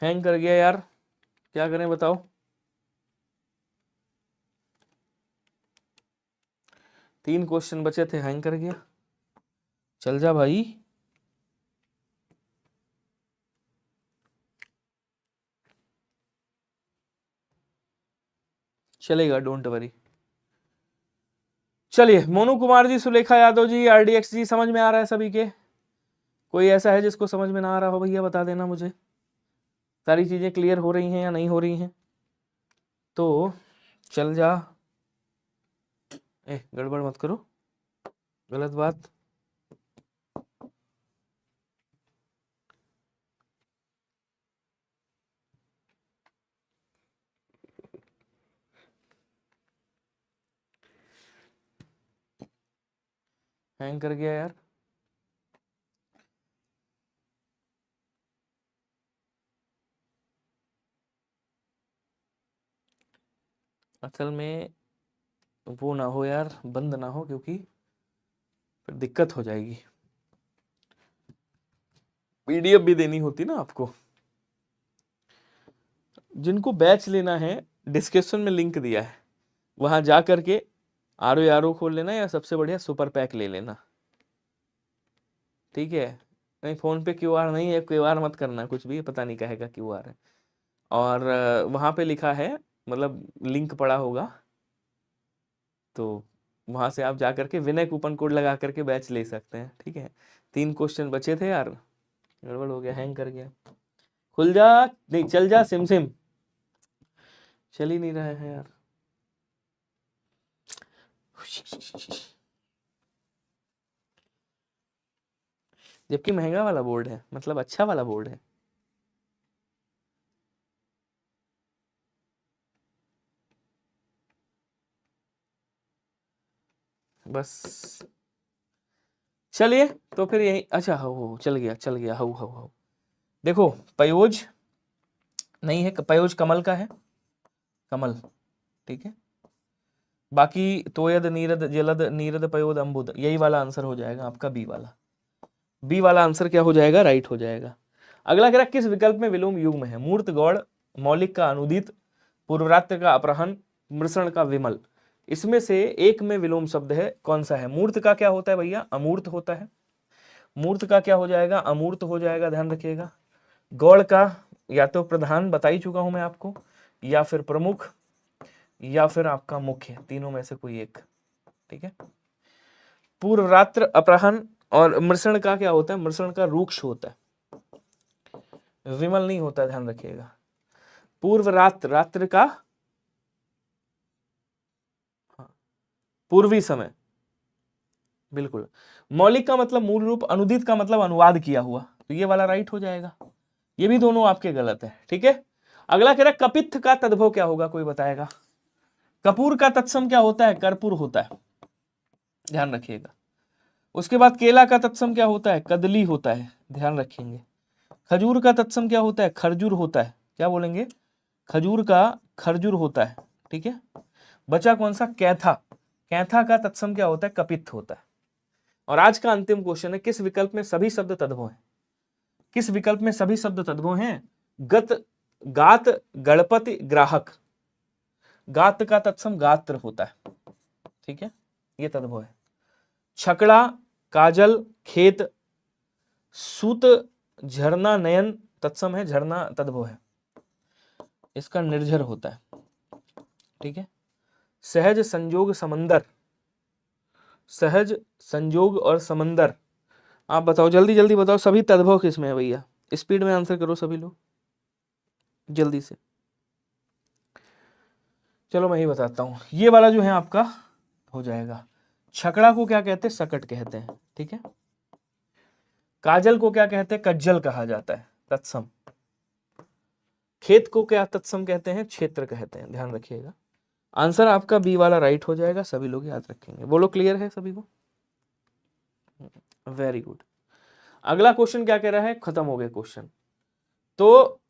हैंग कर गया यार, क्या करें बताओ। तीन क्वेश्चन बचे थे, हैंग कर गया। चल जा भाई। चलेगा, डोंट वरी। चलिए, मोनू कुमार जी, सुलेखा यादव जी, आरडीएक्स जी, समझ में आ रहा है सभी के? कोई ऐसा है जिसको समझ में ना आ रहा हो भैया बता देना मुझे। सारी चीजें क्लियर हो रही हैं या नहीं हो रही हैं? तो चल जा। गड़बड़ मत करो, गलत बात। हैंग कर गया यार। असल में वो ना हो यार, बंद ना हो, क्योंकि फिर दिक्कत हो जाएगी। पीडीएफ भी देनी होती ना आपको। जिनको बैच लेना है, डिस्क्रिप्शन में लिंक दिया है, वहां जा करके आर खोल लेना, या सबसे बढ़िया सुपर पैक ले लेना। ठीक है? नहीं, फोन पे क्यूआर नहीं है, क्यूआर मत करना कुछ भी, पता नहीं कहेगा क्यूआर है। और वहां पे लिखा है, मतलब लिंक पड़ा होगा, तो वहां से आप जा करके विनय कूपन कोड लगा करके बैच ले सकते हैं। ठीक है? 3 क्वेश्चन बचे थे यार, गड़बड़ हो गया, हैंग कर गया। खुल जा, नहीं चल जा सिम सिम। चल ही नहीं रहा है यार। जबकि महंगा वाला बोर्ड है, मतलब अच्छा वाला बोर्ड है। बस चलिए, तो फिर यही, अच्छा हो चल गया, चल गया, हो। देखो, पयोज नहीं है, पयोज कमल का है, कमल। ठीक है? बाकी तोयद, नीरद, जलद, नीरद, पयोद, अम्बुद, यही वाला आंसर हो जाएगा आपका, बी वाला। बी वाला आंसर क्या हो जाएगा? राइट हो जाएगा। अगला कह रहा, किस विकल्प में विलोम युग्म है? मूर्त गौड़, मौलिक का अनुदित, पूर्वरात्र का अपहरण, मृषण का विमल। इसमें से एक में विलोम शब्द है, कौन सा है? मूर्त का क्या होता है भैया? अमूर्त होता है। मूर्त का क्या हो जाएगा? अमूर्त हो जाएगा, ध्यान रखिएगा। गौड़ का या तो प्रधान, बता ही चुका हूं मैं आपको, या फिर प्रमुख, या फिर आपका मुख्य, तीनों में से कोई एक। ठीक है? पूर्व रात्र, अपहरण और मृषण का क्या होता है? मृषण का रूक्ष होता है, विमल नहीं होता, ध्यान रखिएगा। पूर्व रात्र, रात्र का पूर्वी समय, बिल्कुल। मौलिक का मतलब मूल रूप, अनुदित का मतलब अनुवाद किया हुआ, तो ये वाला राइट हो जाएगा। ये भी दोनों आपके गलत है। ठीक है? अगला कह रहा है, कपित्थ का तद्भव क्या होगा? कोई बताएगा? कपूर का तत्सम क्या होता है? कर्पूर होता है, ध्यान रखिएगा। उसके बाद केला का तत्सम क्या होता है? कदली होता है, ध्यान रखेंगे। खजूर का तत्सम क्या होता है? खरजूर होता है। क्या बोलेंगे? खजूर का खरजूर होता है। ठीक है? बचा कौन सा? कैथा। कैथा का तत्सम क्या होता है? कपित्थ होता है। और आज का अंतिम क्वेश्चन है, किस विकल्प में सभी शब्द तद्भव हैं? किस विकल्प में सभी शब्द तद्भव हैं? गत, गात, गणपति, ग्राहक। गात का तत्सम गात्र होता है। ठीक है? ये तद्भव है। छकड़ा, काजल, खेत, सूत, झरना, नयन तत्सम है, झरना तद्भव है। इसका निर्झर होता है। ठीक है? सहज, संजोग, समंदर। सहज, संजोग और समंदर। आप बताओ, जल्दी जल्दी बताओ, सभी तद्भव किसमें है भैया? स्पीड में आंसर करो सभी लोग, जल्दी से। चलो मैं ही बताता हूं, ये वाला जो है आपका हो जाएगा। छकड़ा को क्या कहते हैं? सकट कहते हैं। ठीक है? काजल को क्या कहते हैं? कज्जल कहा जाता है, तत्सम। खेत को क्या तत्सम कहते हैं? क्षेत्र कहते हैं, ध्यान रखिएगा। आंसर आपका बी वाला राइट हो जाएगा, सभी लोग याद रखेंगे। बोलो, क्लियर है सभी को? Very good. अगला क्वेश्चन क्या कह रहा है? खत्म हो गए क्वेश्चन। तो